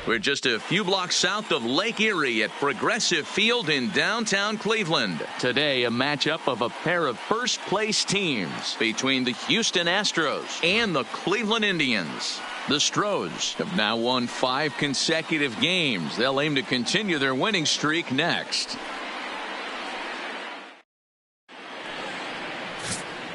We're just a few blocks south of Lake Erie at Progressive Field in downtown Cleveland. Today, a matchup of a pair of first-place teams between the Houston Astros and the Cleveland Indians. The Astros have now won 5 consecutive games. They'll aim to continue their winning streak next.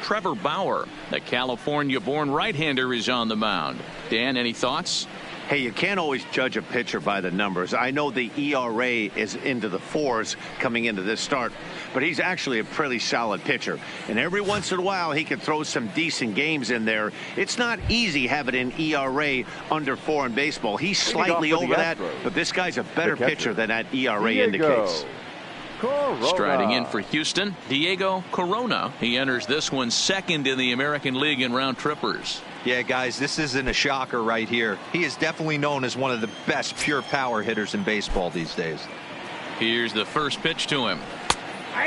Trevor Bauer, the California-born right-hander, is on the mound. Dan, any thoughts? Hey, you can't always judge a pitcher by the numbers. I know the ERA is into the 4s coming into this start, but he's actually a pretty solid pitcher. And every once in a while, he can throw some decent games in there. It's not easy having an ERA under 4 in baseball. He's slightly over that, but this guy's a better pitcher than that ERA indicates. Striding in for Houston, Diego Corona. He enters this one second in the American League in round trippers. Yeah, guys, this isn't a shocker right here. He is definitely known as one of the best pure power hitters in baseball these days. Here's the first pitch to him.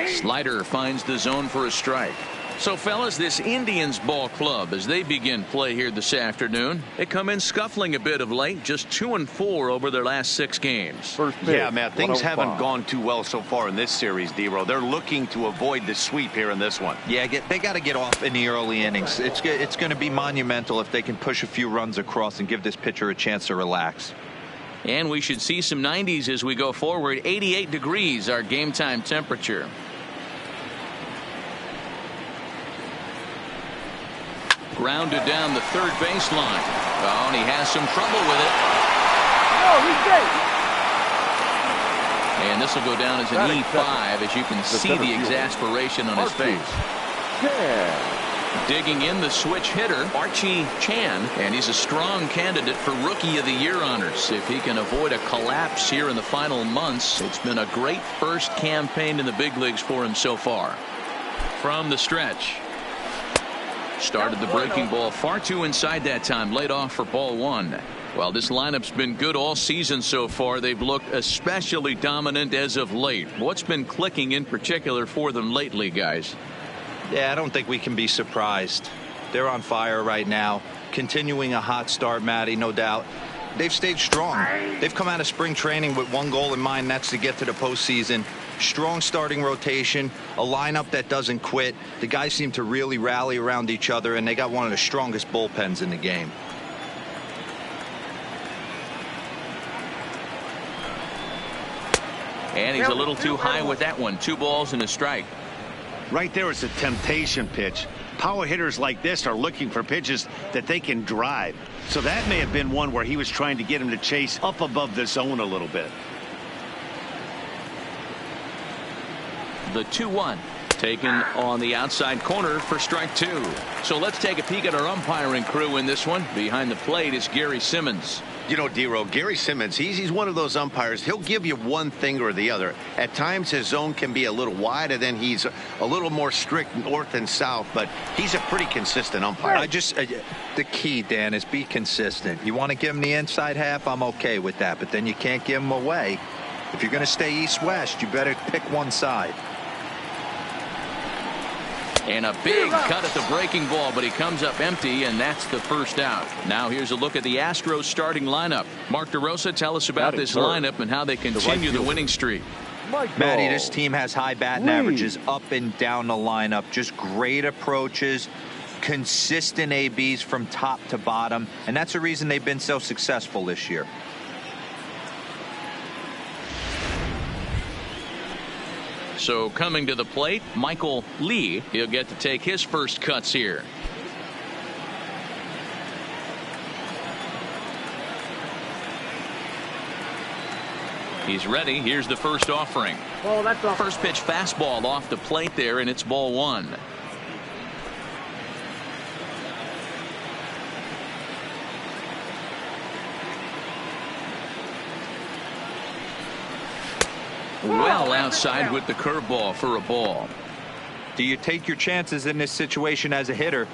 Slider finds the zone for a strike. So, fellas, this Indians ball club, as they begin play here this afternoon, they come in scuffling a bit of late, just 2-4 over their last 6 games. Yeah, Matt, things haven't gone too well so far in this series, D-Row. They're looking to avoid the sweep here in this one. Yeah, they got to get off in the early innings. It's going to be monumental if they can push a few runs across and give this pitcher a chance to relax. And we should see some 90s as we go forward. 88 degrees, our game time temperature. Grounded down the third baseline. Oh, and he has some trouble with it. And this will go down as an E5, as you can see the exasperation on his face. Digging in the switch hitter, Archie Chan, and he's a strong candidate for Rookie of the Year honors. If he can avoid a collapse here in the final months, it's been a great first campaign in the big leagues for him so far. From the stretch. Started the breaking ball far too inside that time. Laid off for ball 1. Well, this lineup's been good all season so far. They've looked especially dominant as of late. What's been clicking in particular for them lately, guys? Yeah, I don't think we can be surprised. They're on fire right now. Continuing a hot start, Matty, no doubt. They've stayed strong. They've come out of spring training with one goal in mind, and that's to get to the postseason. Strong starting rotation, a lineup that doesn't quit. The guys seem to really rally around each other, and they got one of the strongest bullpens in the game. And he's a little too high with that one. 2 balls and a strike. Right there is a temptation pitch. Power hitters like this are looking for pitches that they can drive. So that may have been one where he was trying to get him to chase up above the zone a little bit. The 2-1 taken on the outside corner for strike 2. So let's take a peek at our umpiring crew in this one. Behind the plate is Gary Simmons. You know, D-Row, Gary Simmons, he's one of those umpires. He'll give you one thing or the other. At times his zone can be a little wide, and then he's a little more strict north and south, but he's a pretty consistent umpire. The key, Dan, is be consistent. You want to give him the inside half, I'm okay with that, but then you can't give him away. If you're going to stay east-west, you better pick one side. And a big cut at the breaking ball, but he comes up empty, and that's the first out. Now here's a look at the Astros starting lineup. Mark DeRosa, tell us about this lineup and how they continue the winning streak. Matty, this team has high batting averages up and down the lineup. Just great approaches, consistent ABs from top to bottom, and that's the reason they've been so successful this year. So coming to the plate, Michael Lee. He'll get to take his first cuts here. He's ready. Here's the first offering. Oh, that's off. First pitch fastball off the plate there, and it's ball 1. Well outside with the curveball for a ball. Do you take your chances in this situation as a hitter,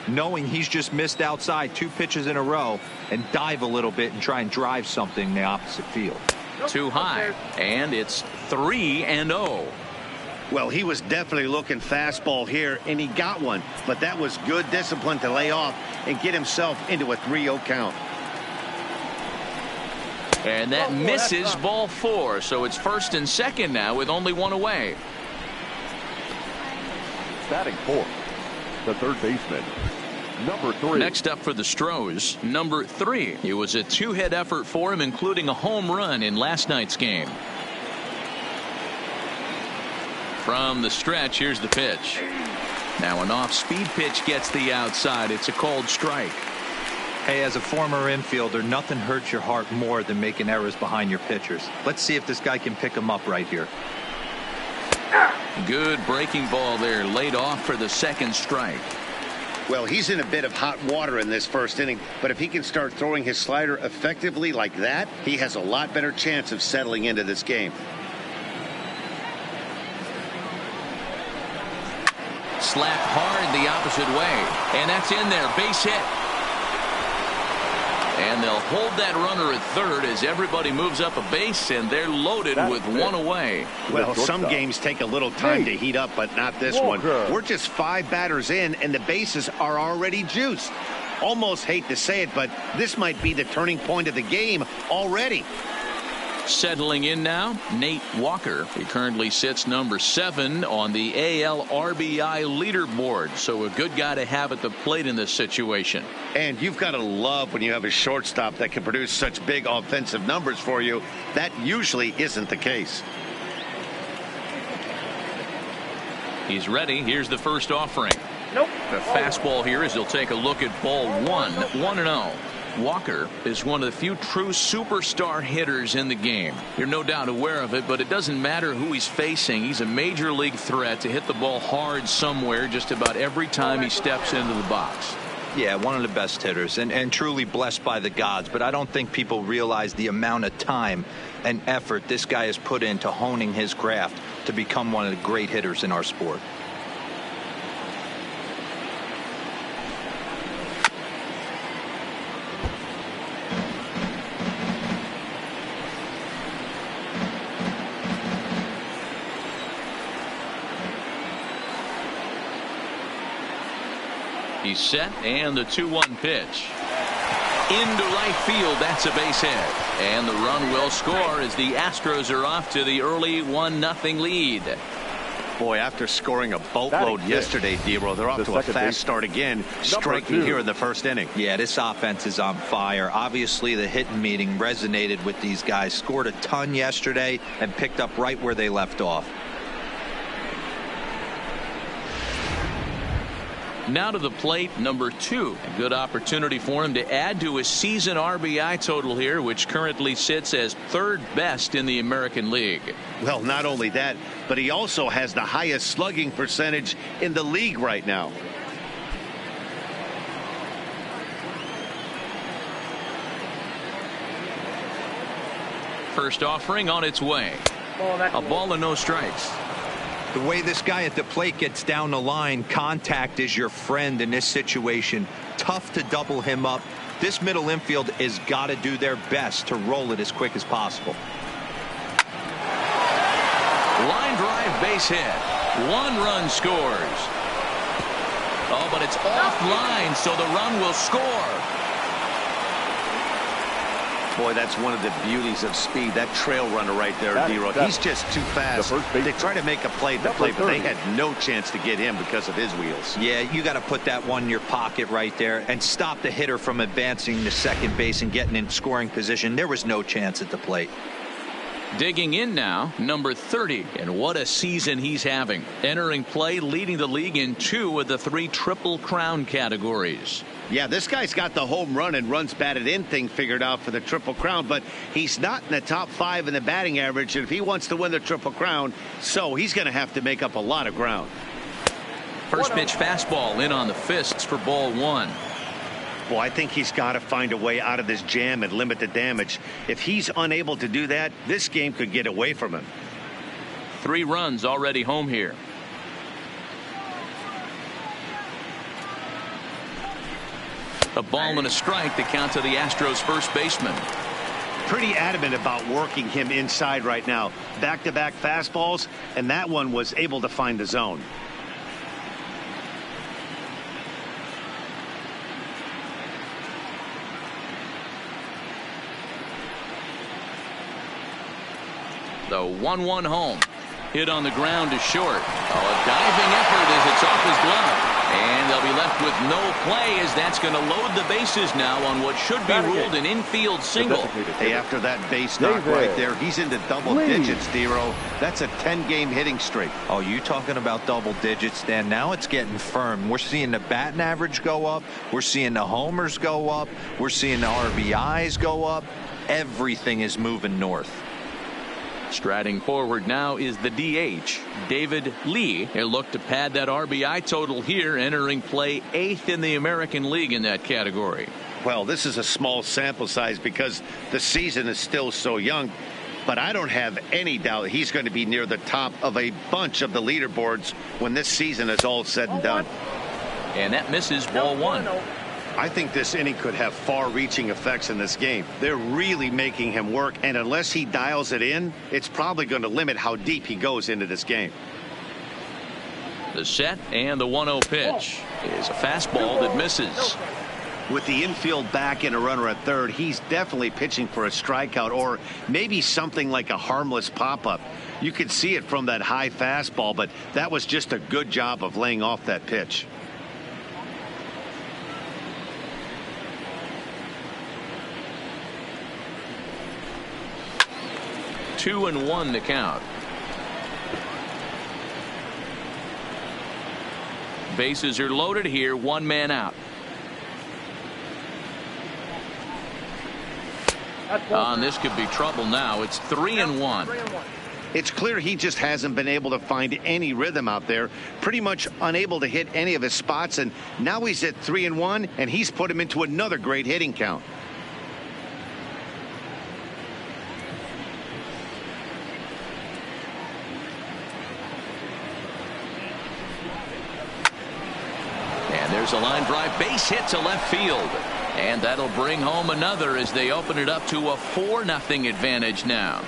knowing he's just missed outside 2 pitches in a row, and dive a little bit and try and drive something in the opposite field? Too high, and it's 3-0. Well, he was definitely looking fastball here, and he got one, but that was good discipline to lay off and get himself into a 3-0 count. And that misses ball 4. So it's first and second now with only one away. Batting fourth, the third baseman, number 3. Next up for the Astros, number 3. It was a 2-hit effort for him, including a home run in last night's game. From the stretch, here's the pitch. Now an off-speed pitch gets the outside. It's a called strike. Hey, as a former infielder, nothing hurts your heart more than making errors behind your pitchers. Let's see if this guy can pick them up right here. Good breaking ball there, laid off for the second strike. Well, he's in a bit of hot water in this first inning, but if he can start throwing his slider effectively like that, he has a lot better chance of settling into this game. Slapped hard the opposite way, and that's in there, base hit. And they'll hold that runner at third as everybody moves up a base, and they're loaded with one away. Well, some games take a little time to heat up, but not this one. We're just 5 batters in, and the bases are already juiced. Almost hate to say it, but this might be the turning point of the game already. Settling in now, Nate Walker. He currently sits number 7 on the AL RBI leaderboard. So a good guy to have at the plate in this situation. And you've got to love when you have a shortstop that can produce such big offensive numbers for you. That usually isn't the case. He's ready. Here's the first offering. Nope. The fastball here as he'll take a look at ball 1, 1-0. Walker is one of the few true superstar hitters in the game. You're no doubt aware of it, but it doesn't matter who he's facing. He's a major league threat to hit the ball hard somewhere just about every time he steps into the box. Yeah, one of the best hitters and truly blessed by the gods, but I don't think people realize the amount of time and effort this guy has put into honing his craft to become one of the great hitters in our sport. He's set, and the 2-1 pitch. Into right field, that's a base hit. And the run will score as the Astros are off to the early 1-0 lead. Boy, after scoring a boatload yesterday, Dero, they're off to a fast start again, striking here in the first inning. Yeah, this offense is on fire. Obviously, the hitting meeting resonated with these guys. Scored a ton yesterday and picked up right where they left off. Now to the plate, number 2. A good opportunity for him to add to his season RBI total here, which currently sits as 3rd best in the American League. Well, not only that, but he also has the highest slugging percentage in the league right now. First offering on its way. A ball and no strikes. The way this guy at the plate gets down the line, contact is your friend in this situation. Tough to double him up. This middle infield has got to do their best to roll it as quick as possible. Line drive, base hit. 1 run scores. Oh, but it's offline, so the run will score. Boy, that's one of the beauties of speed. That trail runner right there, Dero. He's just too fast. They try to make a play at the plate, but they had no chance to get him because of his wheels. Yeah, you got to put that one in your pocket right there and stop the hitter from advancing to second base and getting in scoring position. There was no chance at the plate. Digging in now, number 30, and what a season he's having. Entering play, leading the league in 2 of the 3 Triple Crown categories. Yeah, this guy's got the home run and runs batted in thing figured out for the Triple Crown, but he's not in the top 5 in the batting average, and if he wants to win the Triple Crown, so he's going to have to make up a lot of ground. First pitch fastball in on the fists for ball 1. Well, I think he's got to find a way out of this jam and limit the damage. If he's unable to do that, this game could get away from him. 3 runs already home here. A ball and a strike, the count to the Astros first baseman. Pretty adamant about working him inside right now. Back-to-back fastballs, and that one was able to find the zone. The 1-1 home. Hit on the ground to short. Oh, a diving effort as it's off his glove. And they'll be left with no play as that's going to load the bases now on what should be ruled an infield single. Hey, after that base knock right there, he's into double digits, Dero. That's a 10-game hitting streak. Oh, you talking about double digits, Dan? Now it's getting firm. We're seeing the batting average go up. We're seeing the homers go up. We're seeing the RBIs go up. Everything is moving north. Striding forward now is the DH, David Lee. He'll look to pad that RBI total here, entering play 8th in the American League in that category. Well, this is a small sample size because the season is still so young, but I don't have any doubt he's going to be near the top of a bunch of the leaderboards when this season is all said and done. And that misses ball 1. I think this inning could have far-reaching effects in this game. They're really making him work, and unless he dials it in, it's probably going to limit how deep he goes into this game. The set and the 1-0 pitch is a fastball that misses. With the infield back and a runner at third, he's definitely pitching for a strikeout or maybe something like a harmless pop-up. You could see it from that high fastball, but that was just a good job of laying off that pitch. Two and 1 to count. Bases are loaded here. One man out. This could be trouble now. It's 3 and 1. It's clear he just hasn't been able to find any rhythm out there. Pretty much unable to hit any of his spots. And now he's at 3 and 1, and he's put him into another great hitting count. There's a line drive base hit to left field. And that'll bring home another as they open it up to a 4-0 advantage now.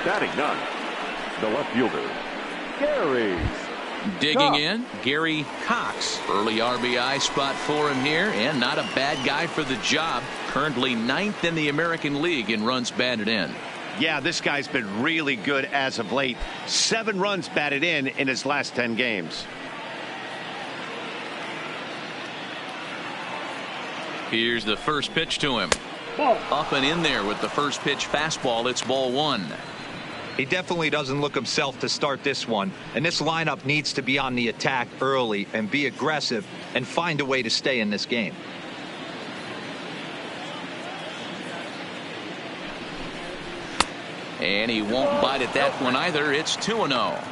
Batting 9, the left fielder, Gary. Digging in, Gary Cox. Early RBI spot for him here, and not a bad guy for the job. Currently 9th in the American League in runs batted in. Yeah, this guy's been really good as of late. 7 runs batted in his last 10 games. Here's the first pitch to him. Up and in there with the first pitch fastball. It's ball 1. He definitely doesn't look himself to start this one. And this lineup needs to be on the attack early and be aggressive and find a way to stay in this game. And he won't bite at that one either. It's 2-0.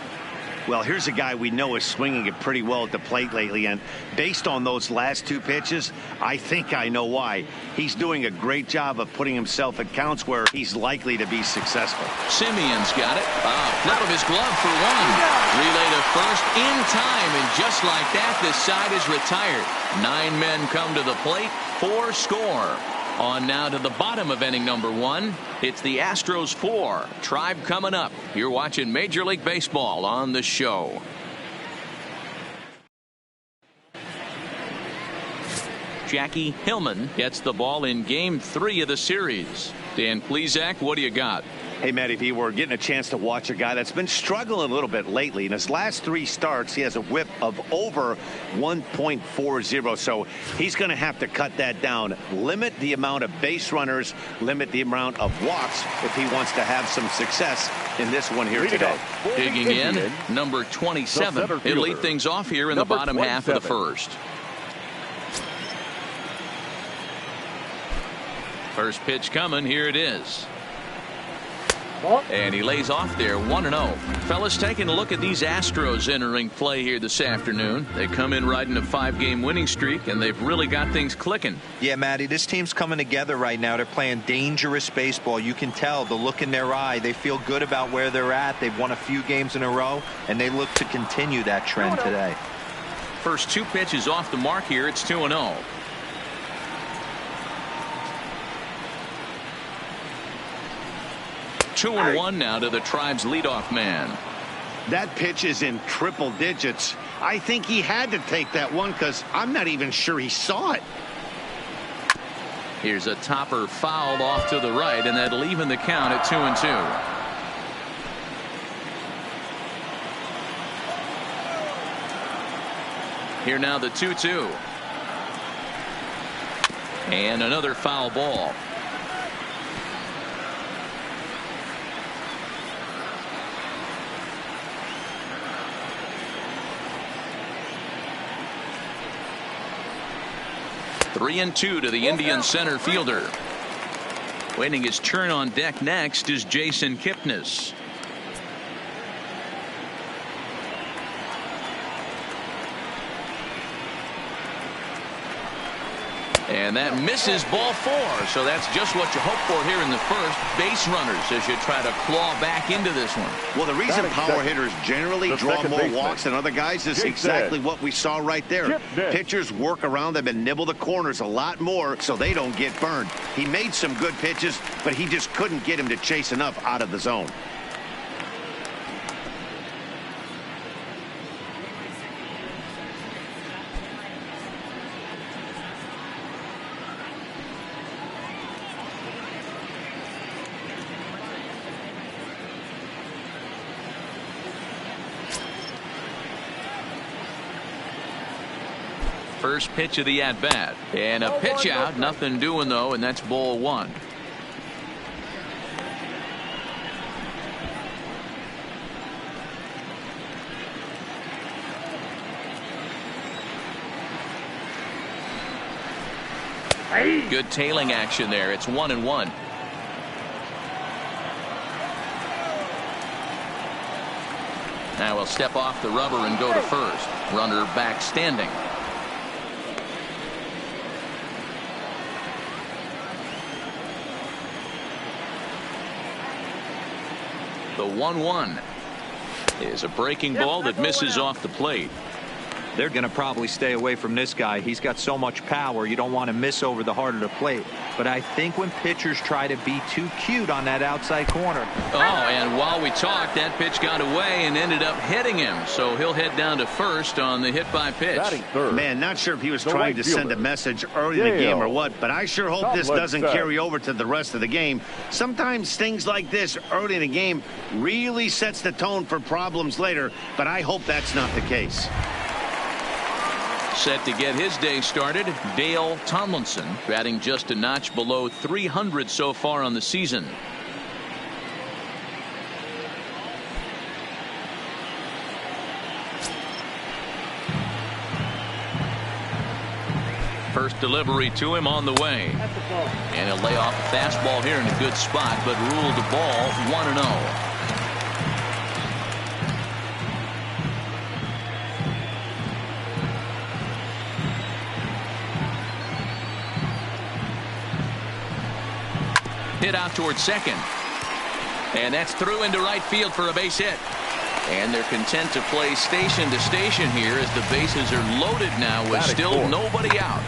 Well, here's a guy we know is swinging it pretty well at the plate lately, and based on those last 2 pitches, I think I know why. He's doing a great job of putting himself at counts where he's likely to be successful. Simeon's got it. Flip of his glove for 1. Relay to first in time, and just like that, this side is retired. 9 men come to the plate, 4 score. On now to the bottom of inning number 1. It's the Astros 4. Tribe coming up. You're watching Major League Baseball on the show. Jackie Hillman gets the ball in game 3 of the series. Dan Plesac, what do you got? Hey, Matty V, we're getting a chance to watch a guy that's been struggling a little bit lately. In his last 3 starts, he has a whip of over 1.40, so he's going to have to cut that down. Limit the amount of base runners, limit the amount of walks if he wants to have some success in this one here today. Digging in, number 27. He'll lead things off here in the bottom half of the first. First pitch coming. Here it is. And he lays off there 1-0. Fellas, taking a look at these Astros entering play here this afternoon. They come in riding a 5-game winning streak, and they've really got things clicking. Yeah, Matty, this team's coming together right now. They're playing dangerous baseball. You can tell the look in their eye. They feel good about where they're at. They've won a few games in a row, and they look to continue that trend today. First 2 pitches off the mark here. It's 2-0. Two and 1 now to the Tribe's leadoff man. That pitch is in triple digits. I think he had to take that one because I'm not even sure he saw it. Here's a topper fouled off to the right, and that'll even the count at 2-2. Here now the 2-2. And another foul ball. Three and 2 to the Indian center fielder. Waiting his turn on deck next is Jason Kipnis. And that misses ball 4. So that's just what you hope for here in the first. Base runners as you try to claw back into this one. Well, the reason power hitters generally draw more walks than other guys is exactly what we saw right there. Pitchers work around them and nibble the corners a lot more so they don't get burned. He made some good pitches, but he just couldn't get him to chase enough out of the zone. First pitch of the at-bat. And a pitch out. Nothing doing, though, and that's ball 1. Good tailing action there. It's 1-1. Now we'll step off the rubber and go to first. Runner back standing. The 1-1 is a breaking ball that misses off the plate. They're going to probably stay away from this guy. He's got so much power. You don't want to miss over the heart of the plate. But I think when pitchers try to be too cute on that outside corner. Oh, and while we talked, that pitch got away and ended up hitting him. So he'll head down to first on the hit by pitch. Man, not sure if he was trying to send a message early in the game or what, but I sure hope this doesn't carry over to the rest of the game. Sometimes things like this early in the game really sets the tone for problems later, but I hope that's not the case. Set to get his day started, Dale Tomlinson, batting just a notch below 300 so far on the season. First delivery to him on the way. And he'll lay off a fastball here in a good spot, but ruled the ball 1-0. Hit out towards second. And that's through into right field for a base hit. And they're content to play station to station here as the bases are loaded now with still nobody out.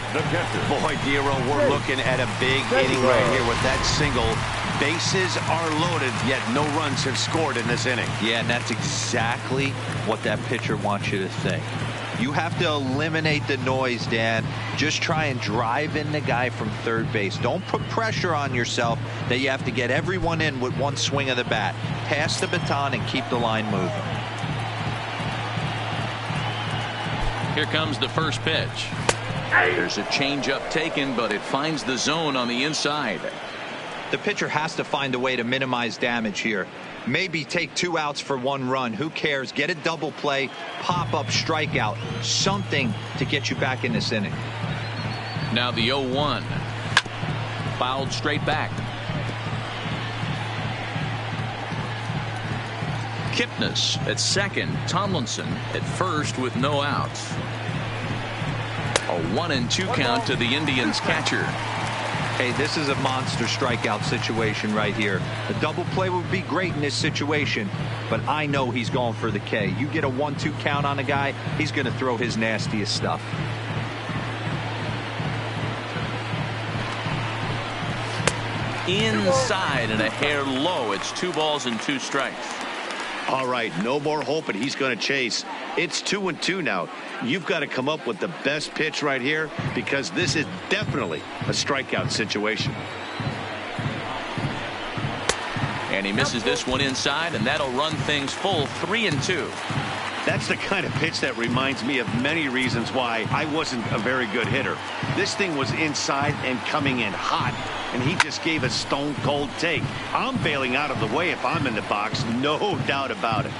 Boy, Dero, we're looking at a big inning right here with that single. Bases are loaded, yet no runs have scored in this inning. Yeah, and that's exactly what that pitcher wants you to think. You have to eliminate the noise, Dan. Just try and drive in the guy from third base. Don't put pressure on yourself that you have to get everyone in with one swing of the bat. Pass the baton and keep the line moving. Here comes the first pitch. There's a changeup taken, but it finds the zone on the inside. The pitcher has to find a way to minimize damage here. Maybe take 2 outs for 1 run. Who cares? Get a double play, pop up, strikeout, something to get you back in this inning. Now the 0-1. Fouled straight back. Kipnis at second. Tomlinson at first with no outs. A 1-2 count to the Indians catcher. Hey, this is a monster strikeout situation right here. A double play would be great in this situation, but I know he's going for the K. You get a 1-2 count on a guy, he's going to throw his nastiest stuff. Inside and a hair low. It's 2 balls and 2 strikes. All right, no more hope, and he's going to chase. It's 2-2 now. You've got to come up with the best pitch right here because this is definitely a strikeout situation. And he misses this one inside, and that'll run things full 3-2. That's the kind of pitch that reminds me of many reasons why I wasn't a very good hitter. This thing was inside and coming in hot, and he just gave a stone-cold take. I'm bailing out of the way if I'm in the box, no doubt about it.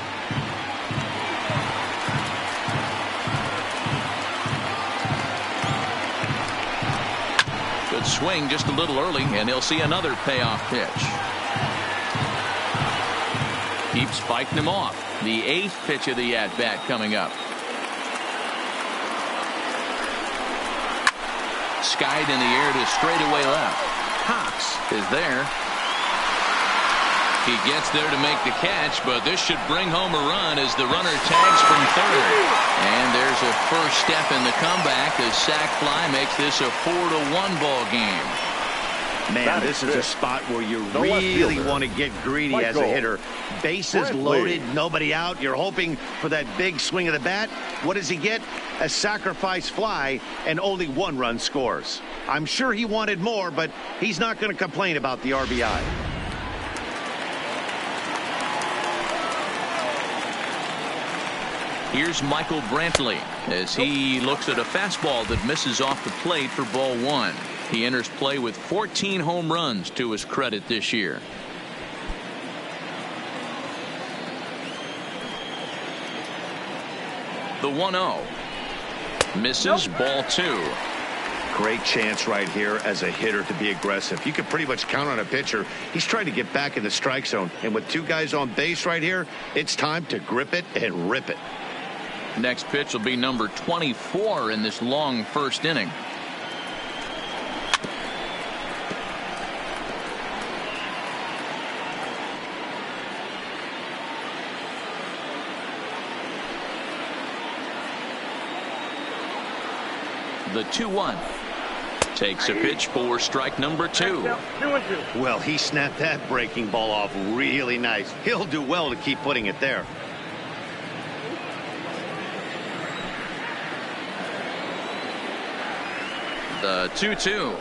Good swing just a little early, and he'll see another payoff pitch. Keeps fighting him off. The 8th pitch of the at-bat coming up. Skied in the air to straightaway left. Cox is there. He gets there to make the catch, but this should bring home a run as the runner tags from third. And there's a first step in the comeback as sac fly makes this a 4-1 ball game. Man, this is a spot where you really want to get greedy as a hitter. Bases loaded, nobody out. You're hoping for that big swing of the bat. What does he get? A sacrifice fly, and only 1 run scores. I'm sure he wanted more, but he's not going to complain about the RBI. Here's Michael Brantley as he looks at a fastball that misses off the plate for ball 1. He enters play with 14 home runs to his credit this year. The 1-0. Misses. Ball 2. Great chance right here as a hitter to be aggressive. You can pretty much count on a pitcher. He's trying to get back in the strike zone. And with 2 guys on base right here, it's time to grip it and rip it. Next pitch will be number 24 in this long first inning. The 2-1 takes a pitch for strike number 2. Well, he snapped that breaking ball off really nice. He'll do well to keep putting it there. The 2-2.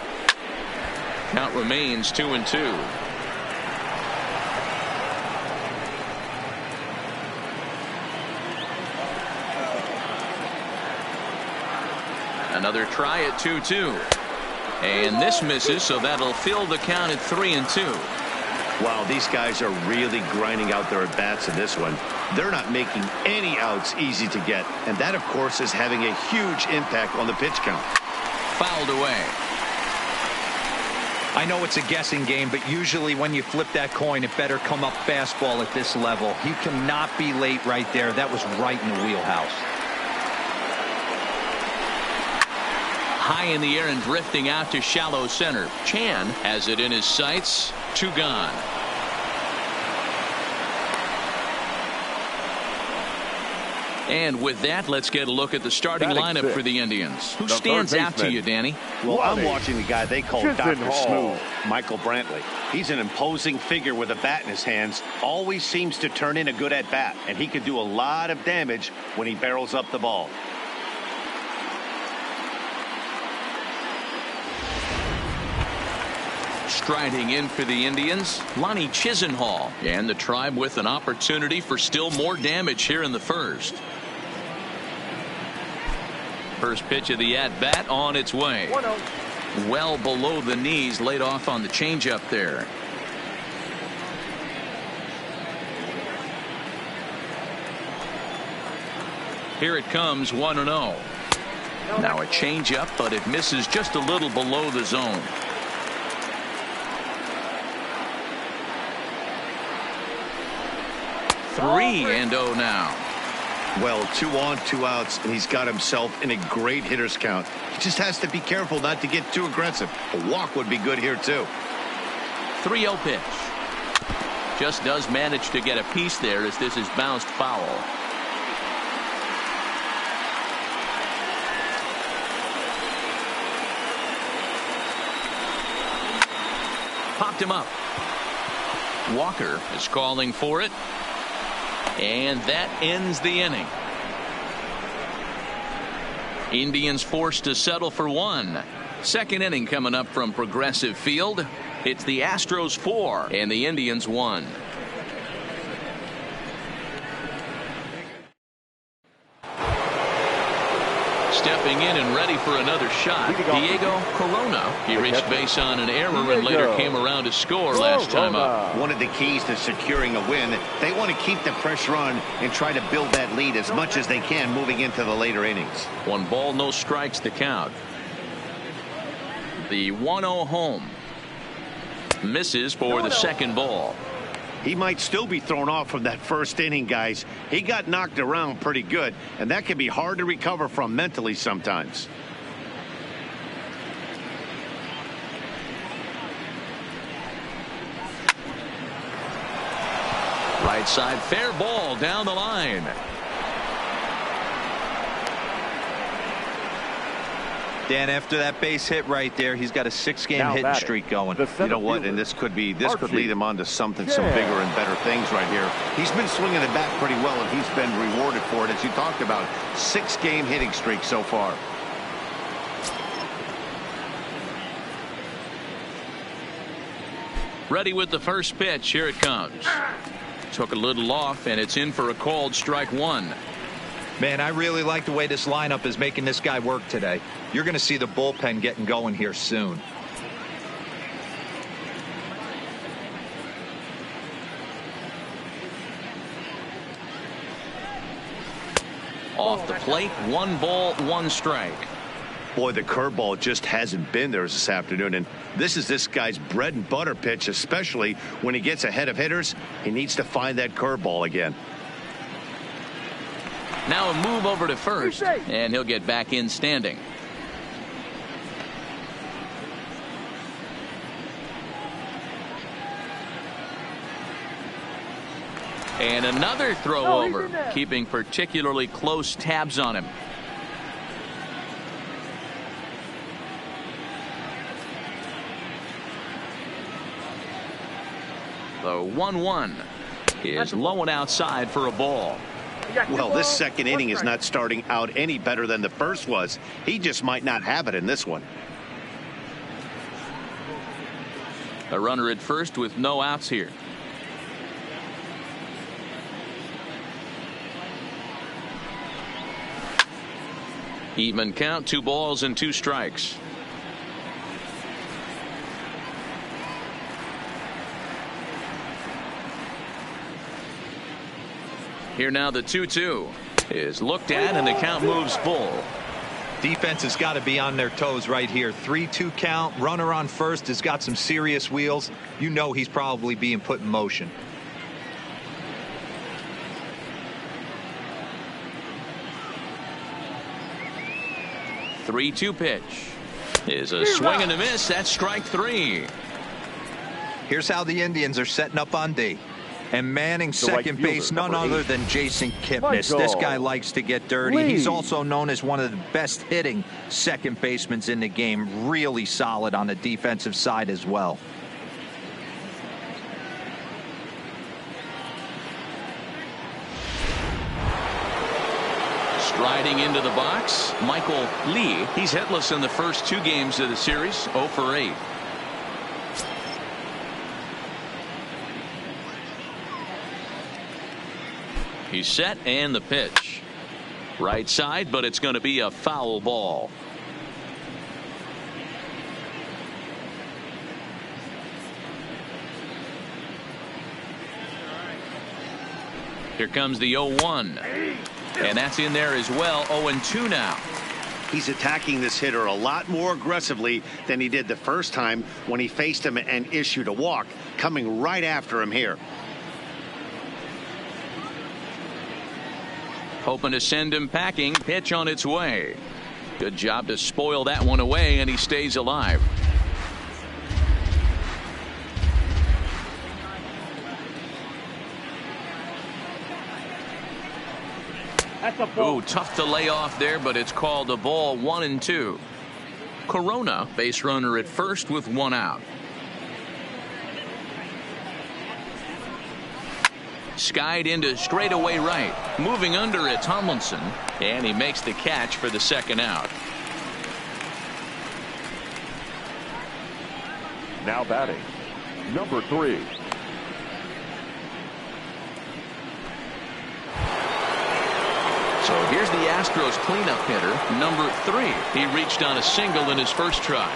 Count remains 2-2. Another try at 2-2. And this misses, so that'll fill the count at 3-2. Wow, these guys are really grinding out their at-bats in this one. They're not making any outs easy to get. And that, of course, is having a huge impact on the pitch count. Fouled away. I know it's a guessing game, but usually when you flip that coin, it better come up fastball at this level. He cannot be late right there. That was right in the wheelhouse. High in the air and drifting out to shallow center. Chan has it in his sights. 2 gone. And with that, let's get a look at the starting lineup for the Indians. Who stands out to you, Danny? Well, I'm watching the guy they call Dr. Smooth, Michael Brantley. He's an imposing figure with a bat in his hands. Always seems to turn in a good at-bat, and he can do a lot of damage when he barrels up the ball. Striding in for the Indians, Lonnie Chisenhall, and the Tribe with an opportunity for still more damage here in the first. First pitch of the at-bat on its way. 1-0. Well below the knees, laid off on the changeup there. Here it comes, 1-0. Now a changeup, but it misses just a little below the zone. 3-0 now. Well, 2 on, 2 outs, and he's got himself in a great hitter's count. He just has to be careful not to get too aggressive. A walk would be good here, too. 3-0 pitch. Just does manage to get a piece there as this is bounced foul. Popped him up. Walker is calling for it. And that ends the inning. Indians forced to settle for one. Second inning coming up from Progressive Field. It's the Astros 4 and the Indians 1. Stepping in and ready for another shot, Diego Corona. He reached base on an error and later came around to score last time up. One of the keys to securing a win, they want to keep the pressure on and try to build that lead as much as they can moving into the later innings. 1 ball, no strikes to count. The 1-0 home. Misses for the second ball. He might still be thrown off from that first inning, guys. He got knocked around pretty good, and that can be hard to recover from mentally sometimes. Right side, fair ball down the line. Dan, after that base hit right there, he's got a 6-game hitting streak going. You know what? And this could lead him on to some bigger and better things right here. He's been swinging the bat pretty well, and he's been rewarded for it, as you talked about. 6-game hitting streak so far. Ready with the first pitch. Here it comes. Took a little off, and it's in for a called strike 1. Man, I really like the way this lineup is making this guy work today. You're going to see the bullpen getting going here soon. Off the plate, 1 ball, 1 strike. Boy, the curveball just hasn't been there this afternoon, and this is this guy's bread and butter pitch, especially when he gets ahead of hitters. He needs to find that curveball again. Now a move over to first, and he'll get back in standing. And another throw over, keeping particularly close tabs on him. The 1-1 is low and outside for a ball. Well, this second inning is not starting out any better than the first was. He just might not have it in this one. A runner at first with no outs here. Even count, 2 balls and 2 strikes. Here now the 2-2 is looked at and the count moves full. Defense has got to be on their toes right here. 3-2 count. Runner on first has got some serious wheels. You know he's probably being put in motion. The 3-2 pitch is a swing and a miss. That's strike 3. Here's how the Indians are setting up on D. And manning second base, none other than Jason Kipnis. This guy likes to get dirty. He's also known as one of the best hitting second basemen in the game. Really solid on the defensive side as well. Striding into the box, Michael Lee. He's hitless in the first 2 games of the series, 0 for 8. He's set and the pitch. Right side, but it's going to be a foul ball. Here comes the 0-1. And that's in there as well. 0-2 now. He's attacking this hitter a lot more aggressively than he did the first time when he faced him and issued a walk, coming right after him here. Hoping to send him packing. Pitch on its way. Good job to spoil that one away, and he stays alive. Ooh, tough to lay off there, but it's called a ball. 1-2. Corona, base runner at first with 1 out. skied into straightaway right. Moving under at Tomlinson, and he makes the catch for the second out. Now batting, number 3. So here's the Astros cleanup hitter, number 3. He reached on a single in his first try.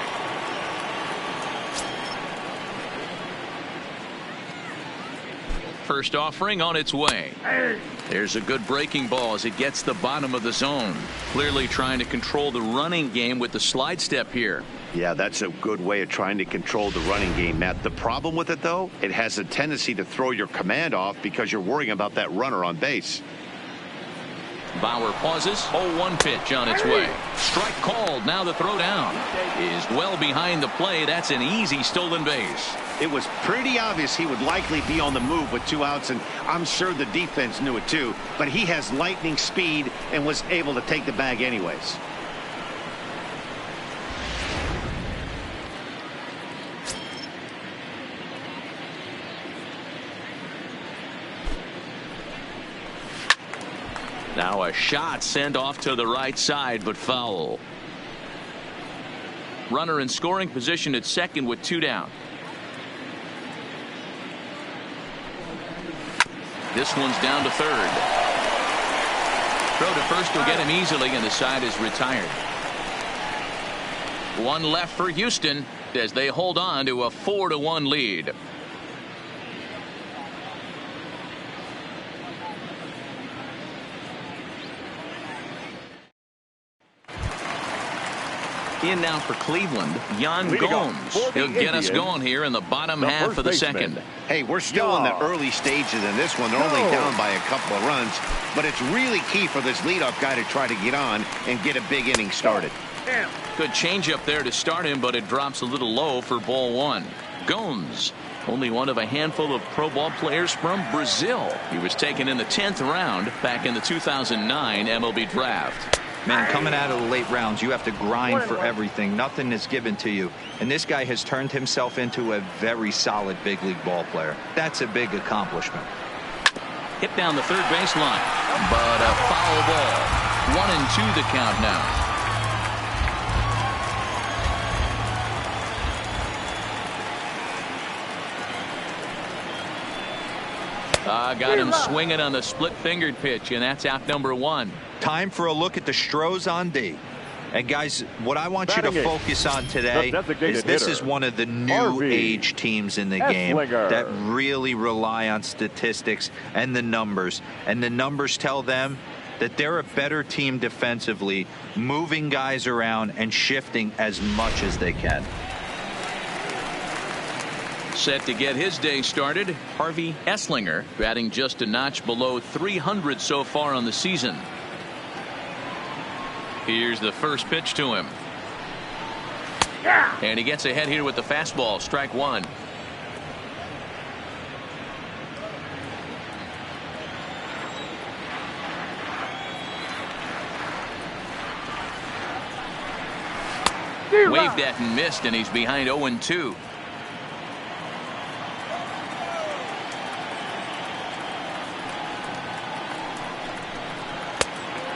First offering on its way. There's a good breaking ball as it gets the bottom of the zone. Clearly trying to control the running game with the slide step here. Yeah, that's a good way of trying to control the running game, Matt. The problem with it, though, it has a tendency to throw your command off because you're worrying about that runner on base. Bauer pauses. 0-1 pitch on its way. Strike called. Now the throw down is well behind the play. That's an easy stolen base. It was pretty obvious he would likely be on the move with 2 outs, and I'm sure the defense knew it too. But he has lightning speed and was able to take the bag anyways. Now a shot sent off to the right side, but foul. Runner in scoring position at second with 2 down. This one's down to third. Throw to first will get him easily, and the side is retired. 1 left for Houston as they hold on to a 4-1 lead. In now for Cleveland, Yan Gomes. He'll get us going here in the bottom half of the second. Hey, we're still in the early stages in this one. They're only down by a couple of runs, but it's really key for this leadoff guy to try to get on and get a big inning started. Good changeup there to start him, but it drops a little low for ball 1. Gomes, only one of a handful of pro ball players from Brazil. He was taken in the 10th round back in the 2009 MLB draft. Man, coming out of the late rounds, you have to grind for everything. Nothing is given to you. And this guy has turned himself into a very solid big league ball player. That's a big accomplishment. Hit down the third baseline, but a foul ball. 1-2 the count now. Got him swinging on the split-fingered pitch, and that's out number 1. Time for a look at the Astros on D. And guys, what I want you to focus on today is this is one of the new age teams in the game that really rely on statistics and the numbers. And the numbers tell them that they're a better team defensively, moving guys around and shifting as much as they can. Set to get his day started, Harvey Esslinger, batting just a notch below 300 so far on the season. Here's the first pitch to him. And he gets ahead here with the fastball. Strike 1. Waved at and missed, and he's behind 0-2.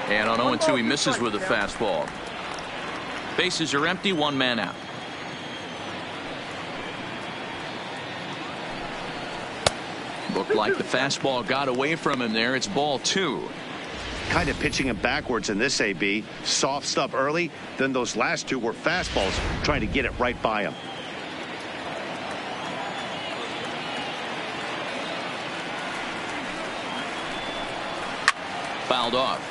And on 0-2 he misses with a fastball. Bases are empty, 1 man out. Looked like the fastball got away from him there. It's ball 2. Kind of pitching him backwards in this AB. Soft stuff early, then those last 2 were fastballs trying to get it right by him. Fouled off.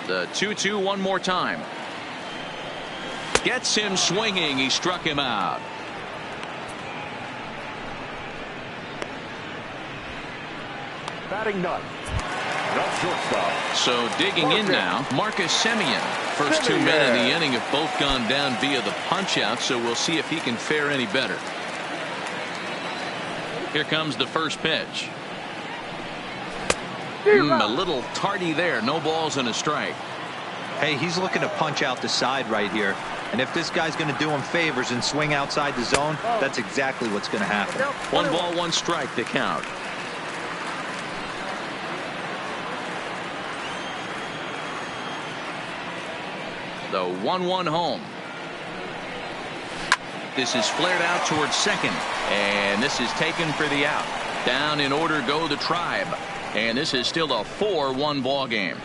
The 2-2 one more time. Gets him swinging. He struck him out. Batting ninth. Shortstop. So digging in now, Marcus Semien. First 2 men in the inning have both gone down via the punch out, so we'll see if he can fare any better. Here comes the first pitch. A little tardy there. No balls and a strike. Hey, he's looking to punch out the side right here. And if this guy's going to do him favors and swing outside the zone, that's exactly what's going to happen. 1 ball, 1 strike to count. The 1-1 home. This is flared out towards second, and this is taken for the out. Down in order go the Tribe, and this is still a 4-1 ball game.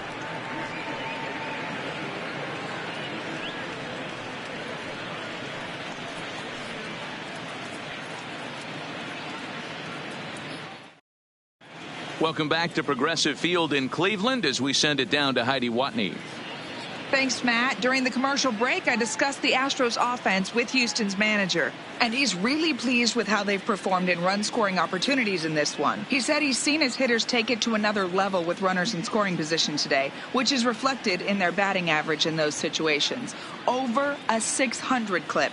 Welcome back to Progressive Field in Cleveland as we send it down to Heidi Watney. Thanks, Matt. During the commercial break, I discussed the Astros offense with Houston's manager, and he's really pleased with how they've performed in run-scoring opportunities in this one. He said he's seen his hitters take it to another level with runners in scoring position today, which is reflected in their batting average in those situations. Over a 600 clip.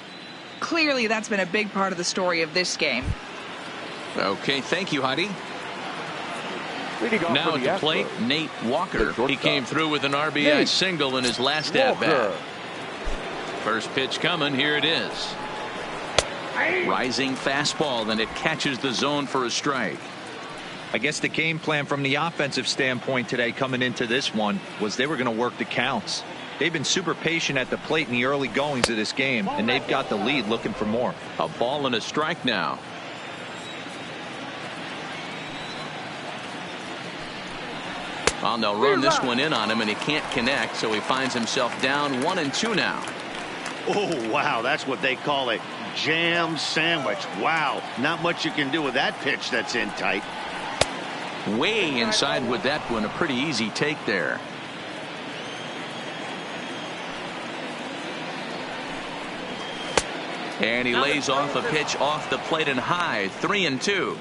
Clearly, that's been a big part of the story of this game. Okay, thank you, Heidi. Now at the plate, Nate Walker. He came through with an RBI single in his last at-bat. First pitch coming. Here it is. Rising fastball, and it catches the zone for a strike. I guess the game plan from the offensive standpoint today coming into this one was they were going to work the counts. They've been super patient at the plate in the early goings of this game, and they've got the lead looking for more. A ball and a strike now. Well, they'll run this one in on him, and he can't connect, so he finds himself down 1-2 now. Oh, wow, that's what they call a jam sandwich. Wow, not much you can do with that pitch that's in tight. Way inside with that one, a pretty easy take there. And he lays off a pitch off the plate and high. 3-2.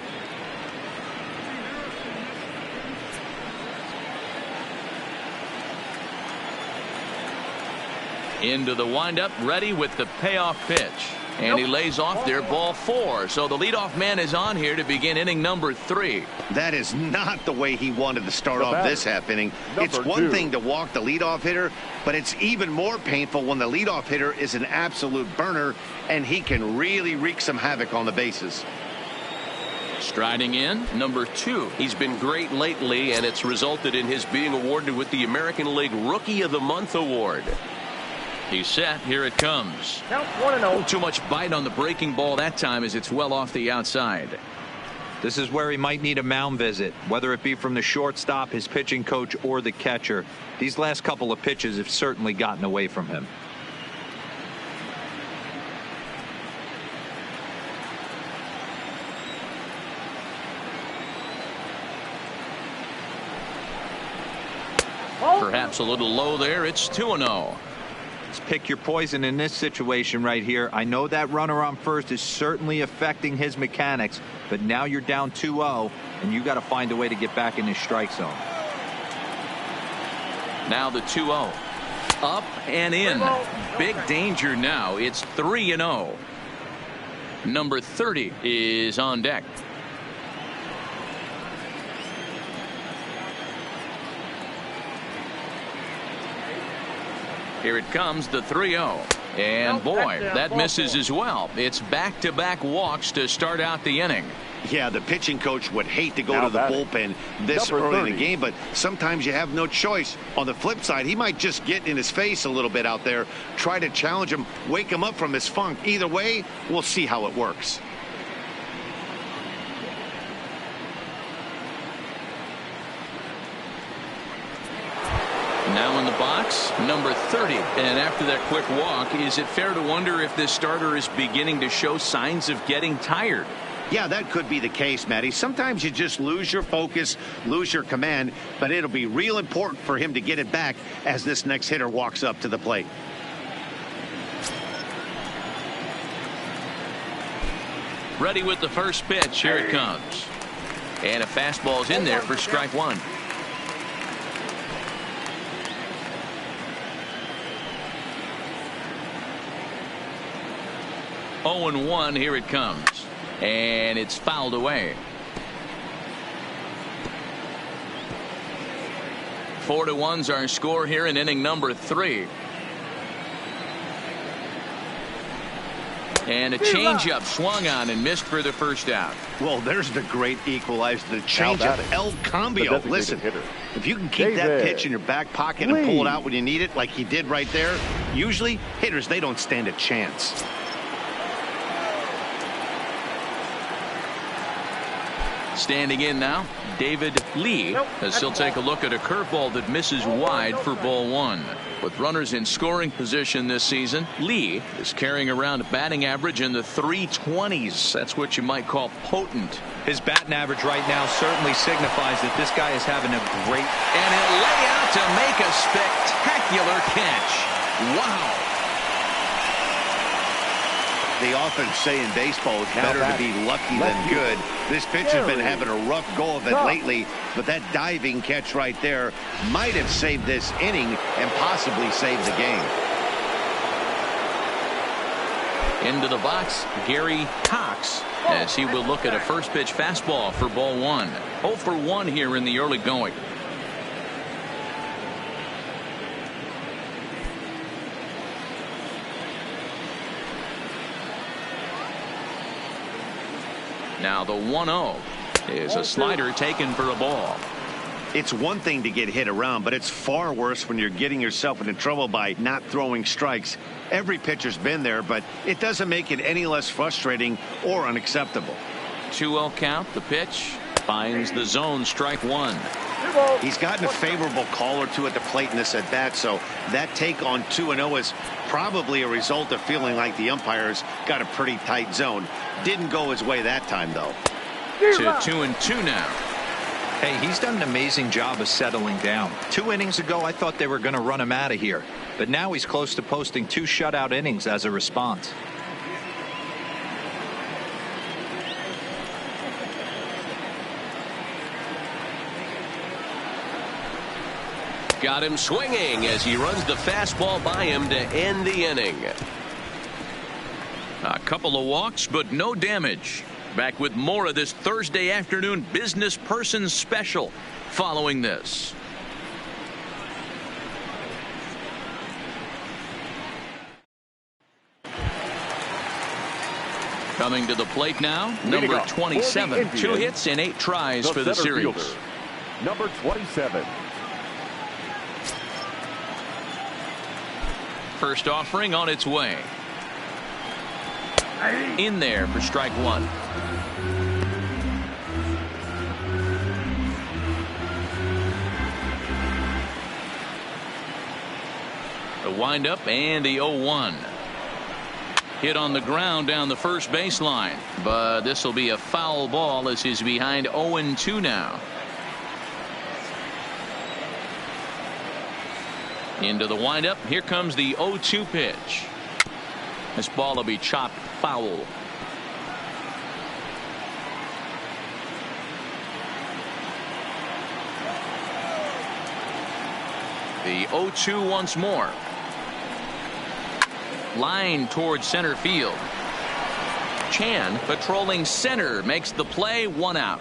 Into the windup, ready with the payoff pitch. And he lays off there, ball 4. So the leadoff man is on here to begin inning number 3. That is not the way he wanted to start off this half inning. It's one thing to walk the leadoff hitter, but it's even more painful when the leadoff hitter is an absolute burner, and he can really wreak some havoc on the bases. Striding in, number 2. He's been great lately, and it's resulted in his being awarded with the American League Rookie of the Month award. He's set. Here it comes. Oh, too much bite on the breaking ball that time as it's well off the outside. This is where he might need a mound visit, whether it be from the shortstop, his pitching coach, or the catcher. These last couple of pitches have certainly gotten away from him. Perhaps a little low there. It's 2-0. Pick your poison in this situation right here. I know that runner on first is certainly affecting his mechanics, but now you're down 2-0, and you got to find a way to get back in his strike zone. Now the 2-0. Up and in. Big danger now. It's 3-0. Number 30 is on deck. Here it comes, the 3-0. And boy, that misses as well. It's back-to-back walks to start out the inning. Yeah, the pitching coach would hate to go to the bullpen this early in the game, but sometimes you have no choice. On the flip side, he might just get in his face a little bit out there, try to challenge him, wake him up from his funk. Either way, we'll see how it works. Now in the box, number 30. And after that quick walk, is it fair to wonder if this starter is beginning to show signs of getting tired? Yeah, that could be the case, Matty. Sometimes you just lose your focus, lose your command, but it'll be real important for him to get it back as this next hitter walks up to the plate. Ready with the first pitch. Here it comes. And a fastball's in there for strike 1. 0-1. Here it comes. And it's fouled away. 4-1's our score here in inning number 3. And a changeup swung on and missed for the first out. Well, there's the great equalizer, the changeup El Cambio. Listen, if you can keep that pitch in your back pocket and pull it out when you need it, like he did right there, usually hitters, they don't stand a chance. Standing in now, David Lee, as he'll take a look at a curveball that misses wide for ball 1. With runners in scoring position this season, Lee is carrying around a batting average in the 320s. That's what you might call potent. His batting average right now certainly signifies that this guy is having a great. And he'll lay out to make a spectacular catch. Wow. They often say in baseball it's better to be lucky than good. This pitcher's been having a rough go of it lately, but that diving catch right there might have saved this inning and possibly saved the game. Into the box, Gary Cox, as he will look at a first pitch fastball for ball 1. 0 for 1 here in the early going. Now the 1-0 is a slider taken for a ball. It's one thing to get hit around, but it's far worse when you're getting yourself into trouble by not throwing strikes. Every pitcher's been there, but it doesn't make it any less frustrating or unacceptable. 2-0 count. The pitch finds the zone. Strike 1. He's gotten a favorable call or two at the plate in this at bat, so that take on 2-0 is probably a result of feeling like the umpires got a pretty tight zone. Didn't go his way that time, though. To 2-2 now. Hey, he's done an amazing job of settling down. 2 innings ago, I thought they were going to run him out of here, but now he's close to posting 2 shutout innings as a response. Got him swinging as he runs the fastball by him to end the inning. A couple of walks, but no damage. Back with more of this Thursday afternoon business person special following this. Coming to the plate now, number 27. 2 hits in 8 tries for the series. Fielder, number 27. First offering on its way. In there for strike 1. The windup and the 0-1. Hit on the ground down the first baseline, but this will be a foul ball as he's behind 0-2 now. Into the windup. Here comes the 0-2 pitch. This ball will be chopped foul. The 0-2 once more. Line towards center field. Chan patrolling center makes the play. 1 out.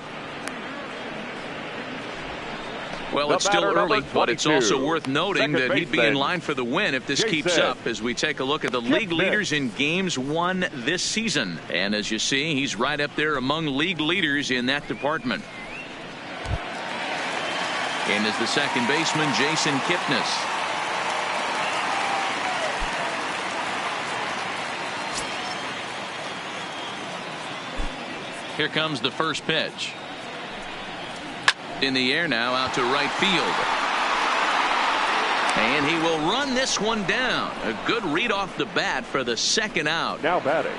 Well, it's still early, but it's also worth noting that he'd be in line for the win if this keeps up as we take a look at the league leaders in games won this season. And as you see, he's right up there among league leaders in that department. In is the second baseman, Jason Kipnis. Here comes the first pitch. In the air now, out to right field. And he will run this one down. A good read off the bat for the second out. Now batting,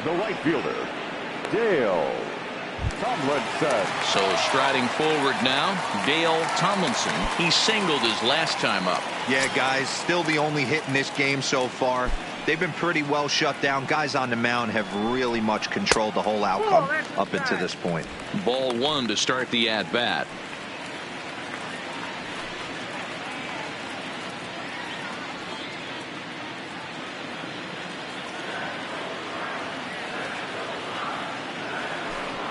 the right fielder, Dale Tomlinson. So striding forward now, Dale Tomlinson. He singled his last time up. Yeah, guys, still the only hit in this game so far. They've been pretty well shut down. Guys on the mound have really much controlled the whole outcome up until this point. Ball 1 to start the at-bat.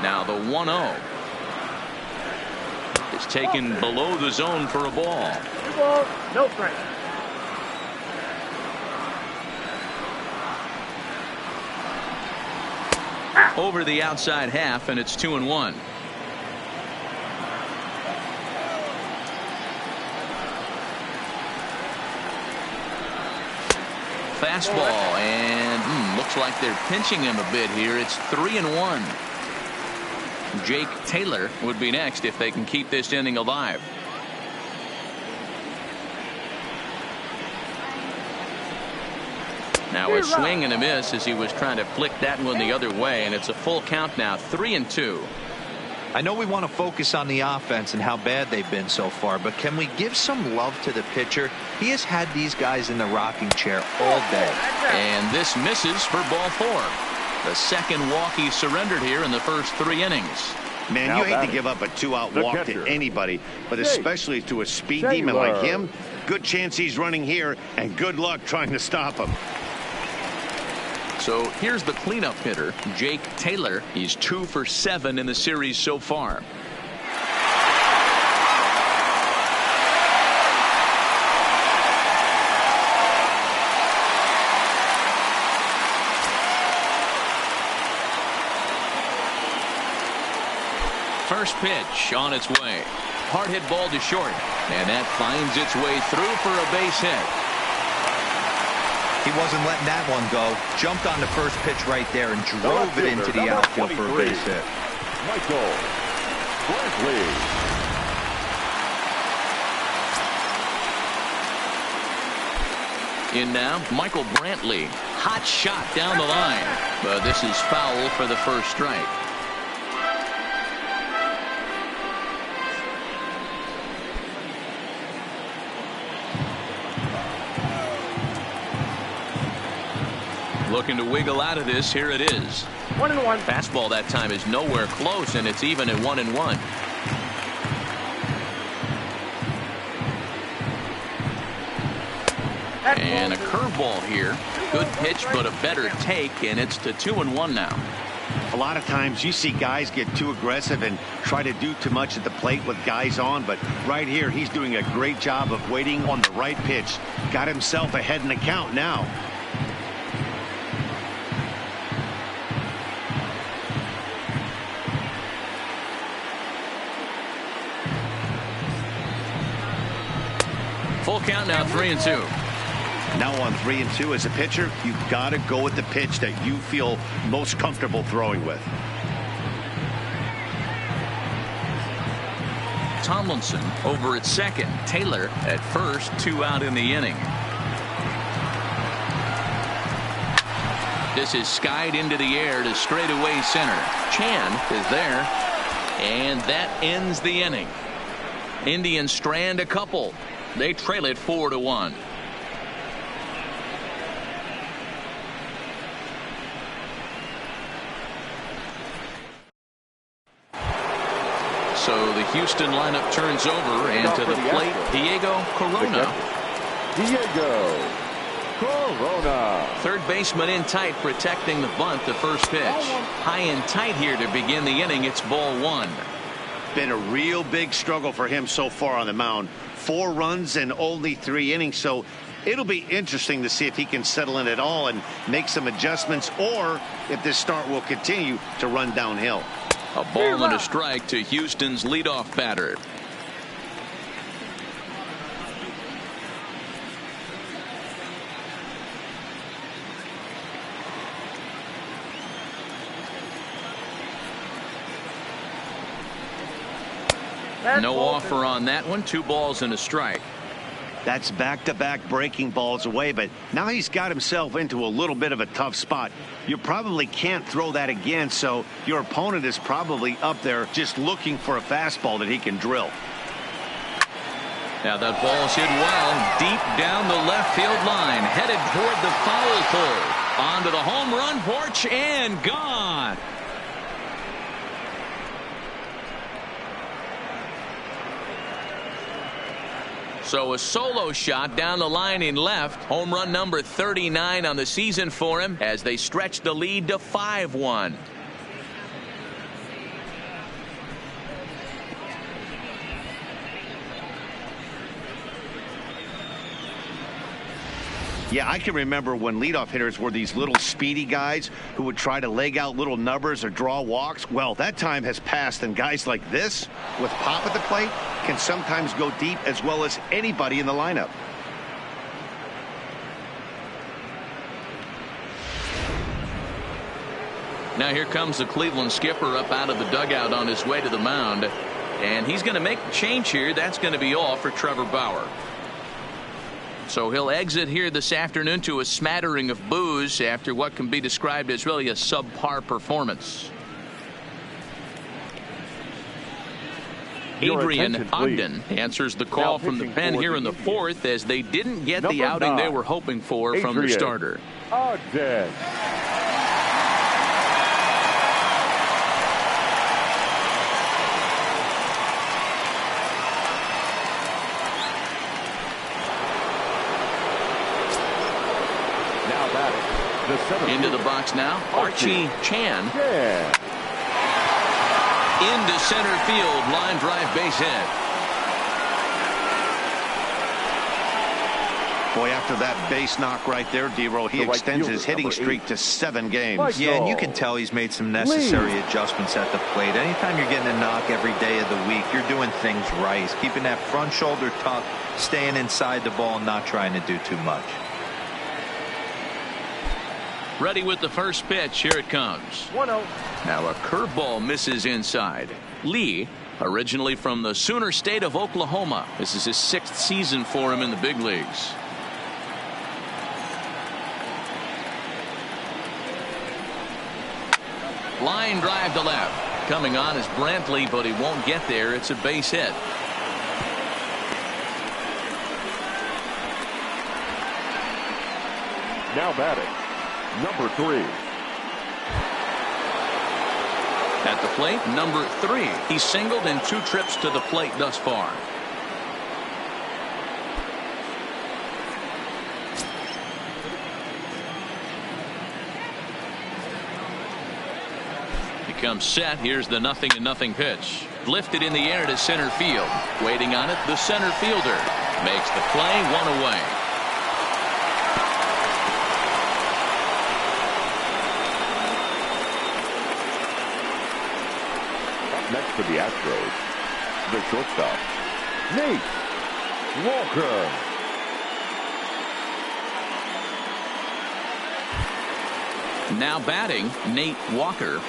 Now the 1-0. is taken below the zone for a ball. No strike. Over the outside half, and it's 2-1. Fastball, and looks like they're pinching him a bit here. It's 3-1. Jake Taylor would be next if they can keep this inning alive. Now a swing and a miss as he was trying to flick that one the other way, and it's a full count now, 3-2. I know we want to focus on the offense and how bad they've been so far, but can we give some love to the pitcher? He has had these guys in the rocking chair all day. And this misses for ball 4. The second walk he surrendered here in the first 3 innings. Man, Now you hate to batting, give up a 2-out the walk catcher, to anybody, but Jake especially to a speed Taylor. demon like him. Good chance he's running here, and good luck trying to stop him. So here's the cleanup hitter, Jake Taylor. He's 2 for 7 in the series so far. First pitch on its way. Hard hit ball to short, and that finds its way through for a base hit. He wasn't letting that one go. Jumped on the first pitch right there and drove it into the outfield for a base hit. Michael Brantley. In now, Michael Brantley. Hot shot down the line, but this is foul for the first strike. Looking to wiggle out of this. Here it is. 1-1. Fastball that time is nowhere close, and it's even at 1-1. And a curveball here. Good pitch, but a better take, and it's to 2-1 now. A lot of times you see guys get too aggressive and try to do too much at the plate with guys on, but right here he's doing a great job of waiting on the right pitch. Got himself ahead in the count now. Full count now, 3-2. Now on 3-2 as a pitcher, you've got to go with the pitch that you feel most comfortable throwing with. Tomlinson over at second. Taylor at first. 2 out in the inning. This is skied into the air to straightaway center. Chan is there, and that ends the inning. Indians strand a couple. They trail it 4-1. So the Houston lineup turns over, and to the plate, Diego Corona. Diego Corona. Third baseman in tight, protecting the bunt. The first pitch. High and tight here to begin the inning. It's ball 1. Been a real big struggle for him so far on the mound. 4 runs in only 3 innings, so it'll be interesting to see if he can settle in at all and make some adjustments, or if this start will continue to run downhill. A ball and a strike to Houston's leadoff batter. No offer on that one. 2 balls and a strike. That's back-to-back breaking balls away, but now he's got himself into a little bit of a tough spot. You probably can't throw that again, so your opponent is probably up there just looking for a fastball that he can drill. Now that ball's hit well deep down the left field line, headed toward the foul pole. Onto the home run porch and gone. So a solo shot down the line in left. Home run number 39 on the season for him as they stretch the lead to 5-1. Yeah, I can remember when leadoff hitters were these little speedy guys who would try to leg out little numbers or draw walks. Well, that time has passed, and guys like this, with pop at the plate, can sometimes go deep as well as anybody in the lineup. Now here comes the Cleveland skipper up out of the dugout on his way to the mound. And he's going to make the change here. That's going to be all for Trevor Bauer. So he'll exit here this afternoon to a smattering of boos after what can be described as really a subpar performance. Adrian Ogden answers the call from the pen here in the fourth as they didn't get the outing they were hoping for from the starter. Ogden. Into the box now, Archie Chan. Yeah. Into center field, line drive, base hit. Boy, after that base knock right there, D-Roll, he extends his hitting streak to 7 games. Yeah, and you can tell he's made some necessary adjustments at the plate. Anytime you're getting a knock every day of the week, you're doing things right. He's keeping that front shoulder tucked, staying inside the ball, and not trying to do too much. Ready with the first pitch. Here it comes. 1-0. Now a curveball misses inside. Lee, originally from the Sooner State of Oklahoma. This is his 6th season for him in the big leagues. Line drive to left. Coming on is Brantley, but he won't get there. It's a base hit. Now batting, number 3. At the plate, number 3. He's singled in 2 trips to the plate thus far. He comes set. Here's the 0-0 pitch. Lifted in the air to center field. Waiting on it, the center fielder makes the play, 1 away. Next for the Astros, the shortstop, Nate Walker. Now batting, Nate Walker.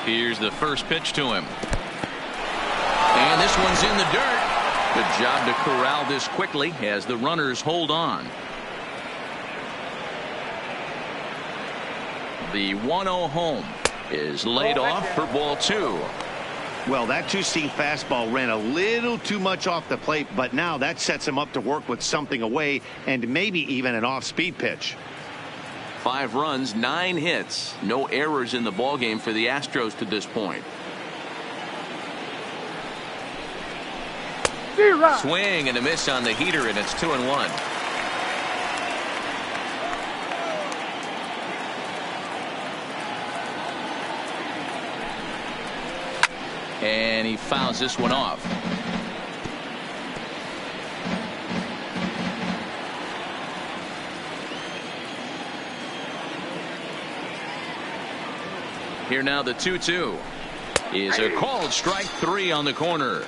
Here's the first pitch to him. And this one's in the dirt. Good job to corral this quickly as the runners hold on. The 1-0 home is laid off for ball 2. Well, that two-seam fastball ran a little too much off the plate, but now that sets him up to work with something away and maybe even an off-speed pitch. 5 runs, 9 hits, no errors in the ballgame for the Astros to this point. Swing and a miss on the heater, and it's 2-1. And he fouls this one off. Here now the 2-2 is a called strike 3 on the corner.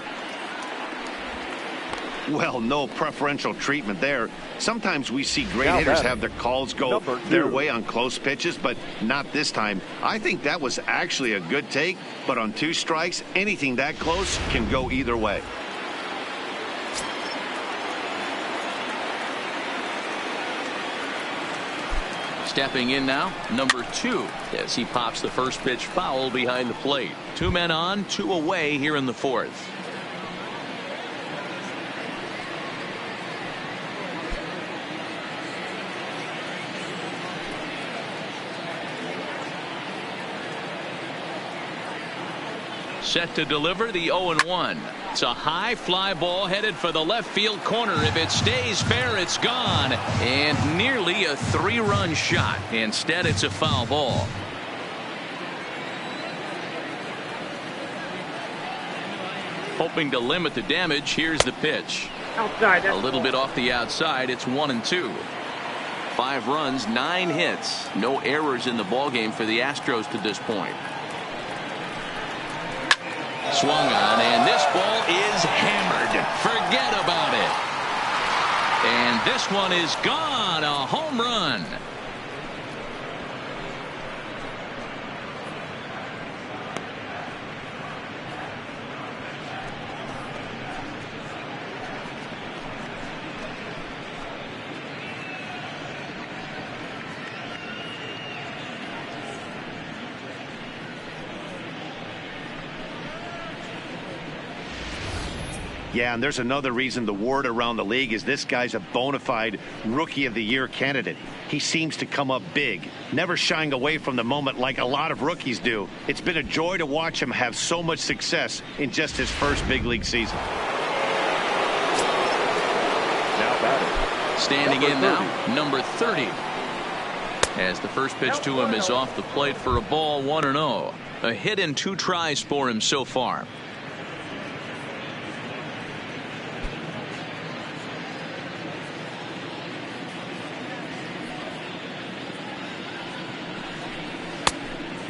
Well, no preferential treatment there. Sometimes we see great hitters have their calls go their way on close pitches, but not this time. I think that was actually a good take, but on 2 strikes, anything that close can go either way. Stepping in now, number 2, as he pops the first pitch foul behind the plate. 2 men on, 2 away here in the 4th. Set to deliver the 0-1. It's a high fly ball headed for the left field corner. If it stays fair, it's gone. And nearly a 3-run shot. Instead, it's a foul ball. Hoping to limit the damage. Here's the pitch. Outside. A little bit off the outside. It's 1-2. 5 runs, 9 hits. No errors in the ballgame for the Astros to this point. Swung on, and this ball is hammered. Forget about it. And this one is gone. A home run. Yeah, and there's another reason the word around the league is this guy's a bona fide Rookie of the Year candidate. He seems to come up big, never shying away from the moment like a lot of rookies do. It's been a joy to watch him have so much success in just his first big league season. Now batting. Standing in now, number 30. As the first pitch to him is off the plate for a ball, 1-0. A hit in 2 tries for him so far.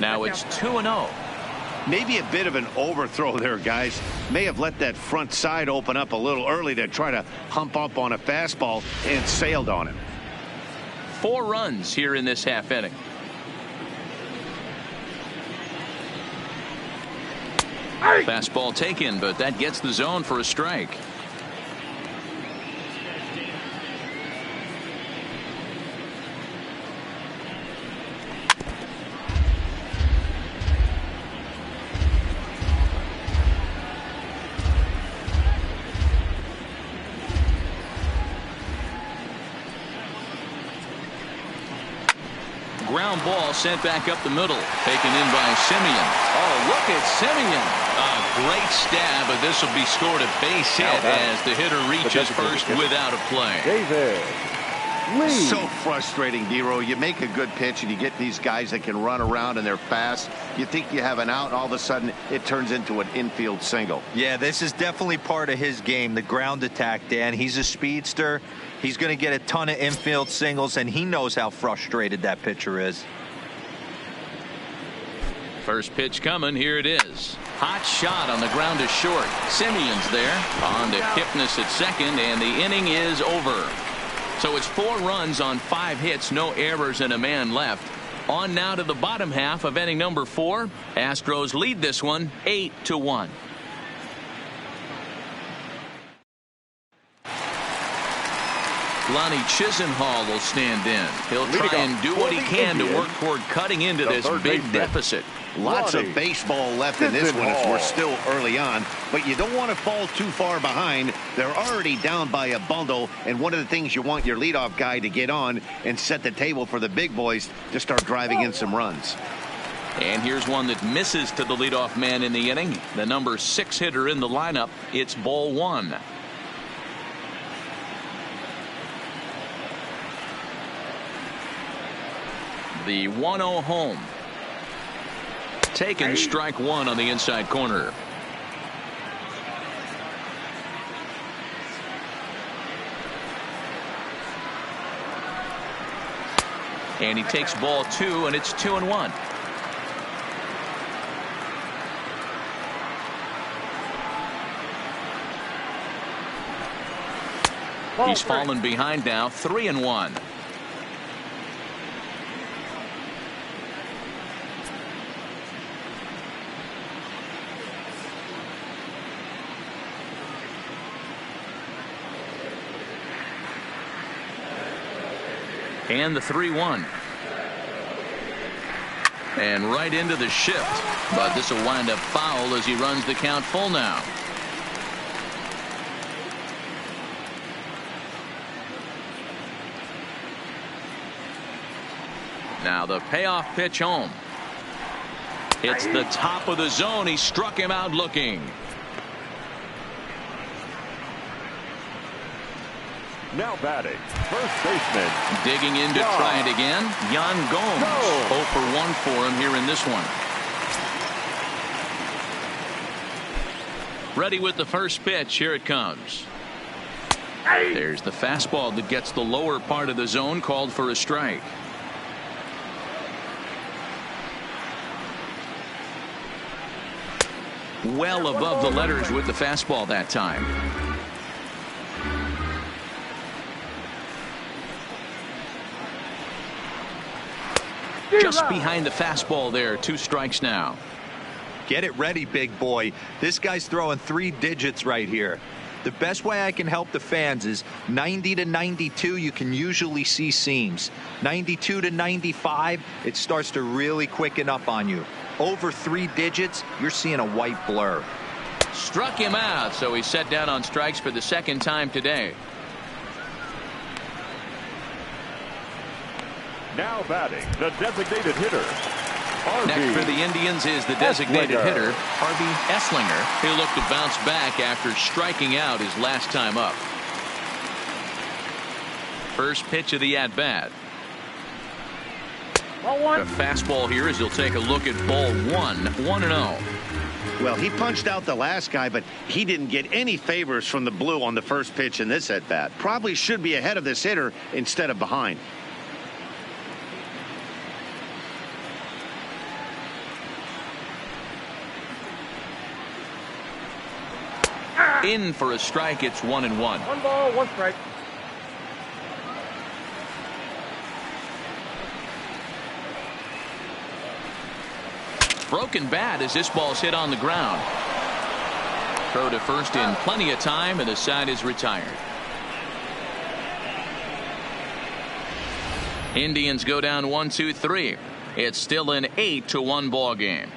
Now it's 2-0. Maybe a bit of an overthrow there, guys. May have let that front side open up a little early to try to hump up on a fastball and sailed on him. 4 runs here in this half inning. Fastball taken, but that gets the zone for a strike. Ground ball sent back up the middle. Taken in by Simeon. Oh, look at Simeon. A great stab, but this will be scored a base hit as the hitter reaches first without a play. David Lee. So frustrating, Dero. You make a good pitch and you get these guys that can run around and they're fast. You think you have an out, and all of a sudden it turns into an infield single. Yeah, this is definitely part of his game, the ground attack, Dan. He's a speedster. He's going to get a ton of infield singles, and he knows how frustrated that pitcher is. First pitch coming. Here it is. Hot shot on the ground to short. Simeon's there. On to Kipnis at second, and the inning is over. So it's 4 runs on 5 hits, no errors, and a man left. On now to the bottom half of inning number 4. Astros lead this one 8-1. Lonnie Chisenhall will stand in. He'll try and do what he can to work toward cutting into this big deficit. Lots of baseball left in this one as we're still early on, but you don't want to fall too far behind. They're already down by a bundle, and one of the things you want your leadoff guy to get on and set the table for the big boys to start driving in some runs. And here's one that misses to the leadoff man in the inning. The number 6 hitter in the lineup. It's ball 1. The 1-0 home. Taken, strike 1 on the inside corner. And he takes ball 2, and it's 2-1. He's fallen behind now, 3-1. And the 3-1. And right into the shift. But this will wind up foul as he runs the count full now. Now the payoff pitch home. It's the top of the zone. He struck him out looking. Now batting, first baseman. Digging in to try it again. Yan Gomes. 0 for 1 for him here in this one. Ready with the first pitch. Here it comes. There's the fastball that gets the lower part of the zone, called for a strike. Well above the letters with the fastball that time. Just behind the fastball there. 2 strikes now. Get it ready, big boy. This guy's throwing 3 digits right here. The best way I can help the fans is 90 to 92, you can usually see seams. 92 to 95, it starts to really quicken up on you. Over 3 digits, you're seeing a white blur. Struck him out, so he's set down on strikes for the 2nd time today. Now batting, the designated hitter. Next for the Indians is the designated hitter, Harvey Esslinger. He looked to bounce back after striking out his last time up. First pitch of the at-bat. The fastball here as he'll take a look at ball 1, 1-0. Well, he punched out the last guy, but he didn't get any favors from the blue on the first pitch in this at-bat. Probably should be ahead of this hitter instead of behind. In for a strike. It's 1-1. 1 ball, 1 strike. Broken bat as this ball's hit on the ground. Throw to first in plenty of time, and the side is retired. Indians go down 1-2-3. It's still an 8-1 ball game.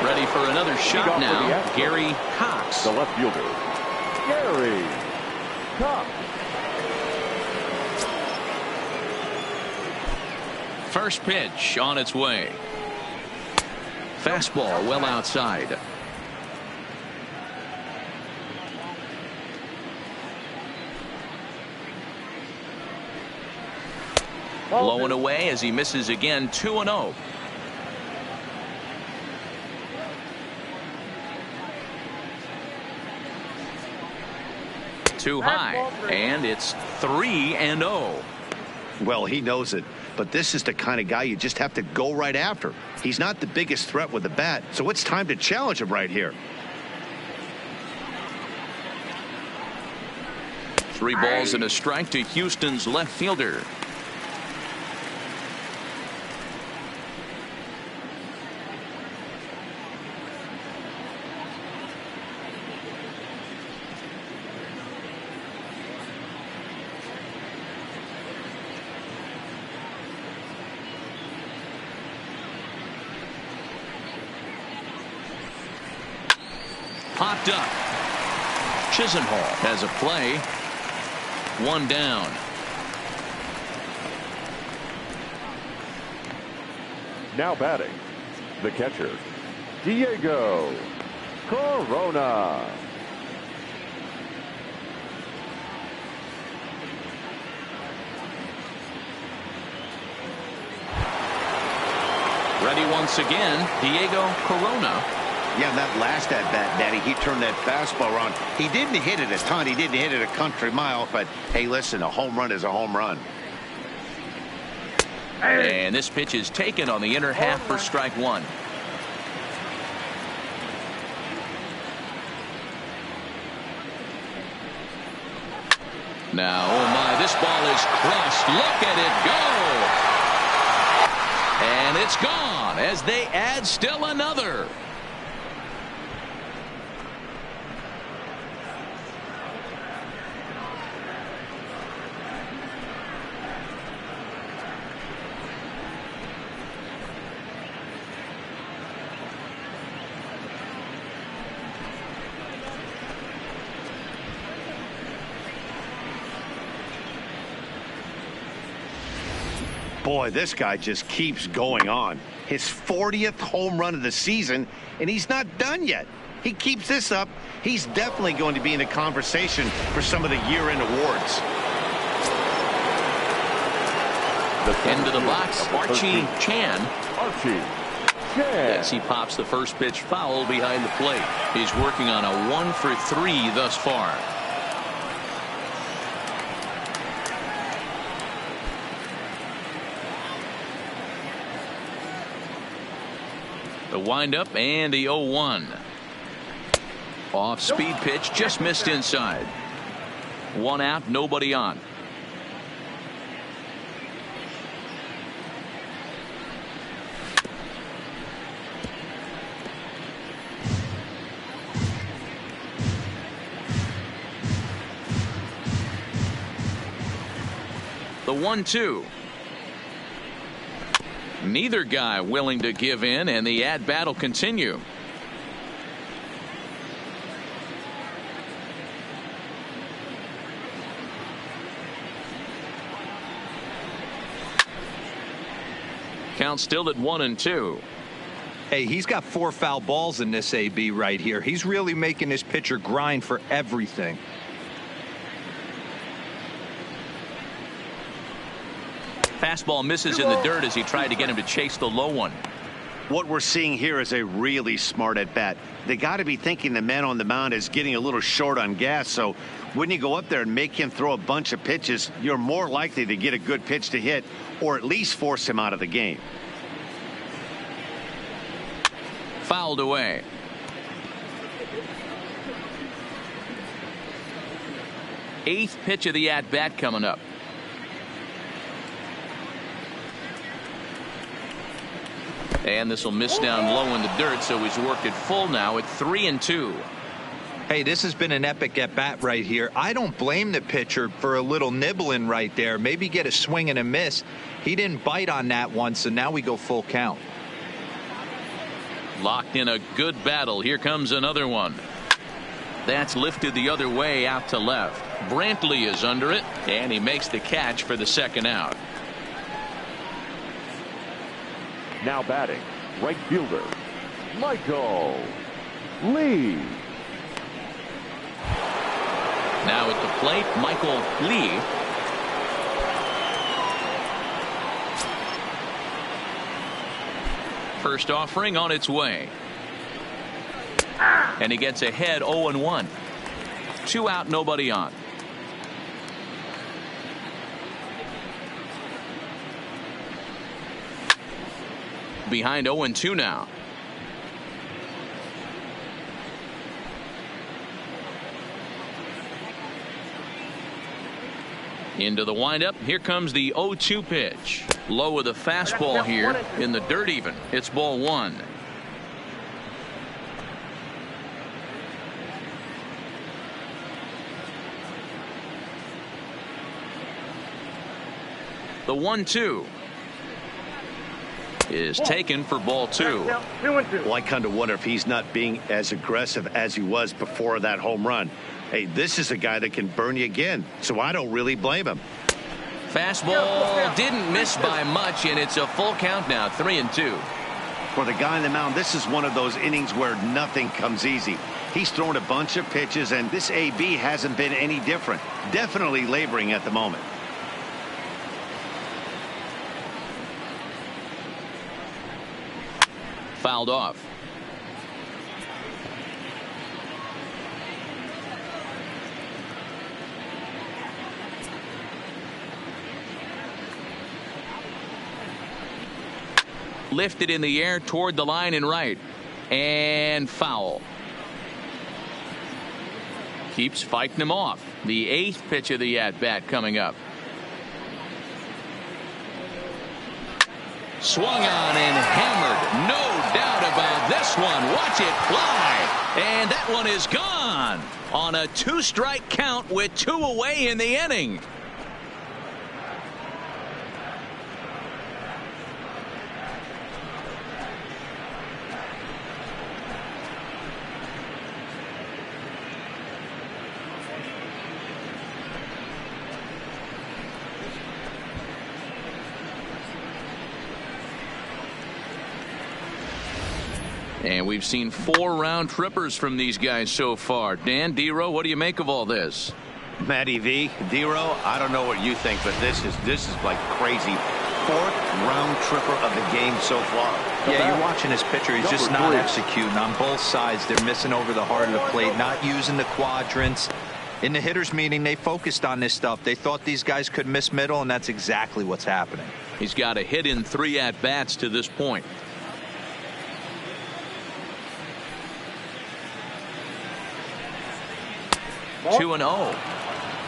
Ready for another shot now. Gary Cox. The left fielder, Gary Cox. First pitch on its way. Fastball well outside. Blowing away as he misses again. 2-0. Too high, and it's 3-0. Well, he knows it, but this is the kind of guy you just have to go right after. He's not the biggest threat with the bat, so it's time to challenge him right here. 3 balls and a strike to Houston's left fielder. Popped up. Chisenhall has a play. 1 down. Now batting, the catcher, Diego Corona. Ready once again, Diego Corona. Yeah, that last at-bat, Daddy, he turned that fastball around. He didn't hit it a ton. He didn't hit it a country mile. But, hey, listen, a home run is a home run. And this pitch is taken on the inner half for strike 1. Now, oh my, this ball is crossed. Look at it go. And it's gone as they add still another. Boy, this guy just keeps going on. His 40th home run of the season, and he's not done yet. He keeps this up, he's definitely going to be in the conversation for some of the year-end awards. Into the box, Archie Chan. Archie Chan. As he pops the first pitch foul behind the plate. He's working on a 1 for 3 thus far. The windup and the 0-1. Off speed pitch, just missed inside. 1 out, nobody on. The 1-2. Neither guy willing to give in, and the at-bat will continue. Count still at 1-2. Hey, he's got 4 foul balls in this AB right here. He's really making his pitcher grind for everything. Fastball misses in the dirt as he tried to get him to chase the low one. What we're seeing here is a really smart at bat. They got to be thinking the man on the mound is getting a little short on gas. So when you go up there and make him throw a bunch of pitches, you're more likely to get a good pitch to hit or at least force him out of the game. Fouled away. Eighth pitch of the at bat coming up. And this will miss down low in the dirt, so he's worked it full now at 3-2. Hey, this has been an epic at bat right here. I don't blame the pitcher for a little nibbling right there. Maybe get a swing and a miss. He didn't bite on that one, so now we go full count. Locked in a good battle. Here comes another one. That's lifted the other way out to left. Brantley is under it, and he makes the catch for the second out. Now batting, right fielder, Michael Lee. Now at the plate, Michael Lee. First offering on its way. And he gets ahead 0-1. 2 out, nobody on. Behind 0-2 now. Into the windup. Here comes the 0-2 pitch. Low with a fastball here in the dirt even. It's ball 1. The 1-2 is taken for ball 2. Well, I kind of wonder if he's not being as aggressive as he was before that home run. Hey, this is a guy that can burn you again, so I don't really blame him. Fastball didn't miss by much, and it's a full count now, 3-2. For the guy on the mound, this is one of those innings where nothing comes easy. He's thrown a bunch of pitches, and this AB hasn't been any different. Definitely laboring at the moment. Fouled off. Lifted in the air toward the line and right. And foul. Keeps fighting him off. The 8th pitch of the at-bat coming up. Swung on and hammered. No doubt about this one. Watch it fly. And that one is gone on a 2-strike count with 2 away in the inning. And we've seen 4 round trippers from these guys so far. Dan, D-Row, what do you make of all this? Matty V, D-Row, I don't know what you think, but this is like crazy. fourth round tripper of the game so far. Yeah, you're watching this pitcher. He's just not executing on both sides. They're missing over the heart of the plate, not using the quadrants. In the hitters meeting, they focused on this stuff. They thought these guys could miss middle, and that's exactly what's happening. He's got a hit in 3 at-bats to this point. Ball. 2-0.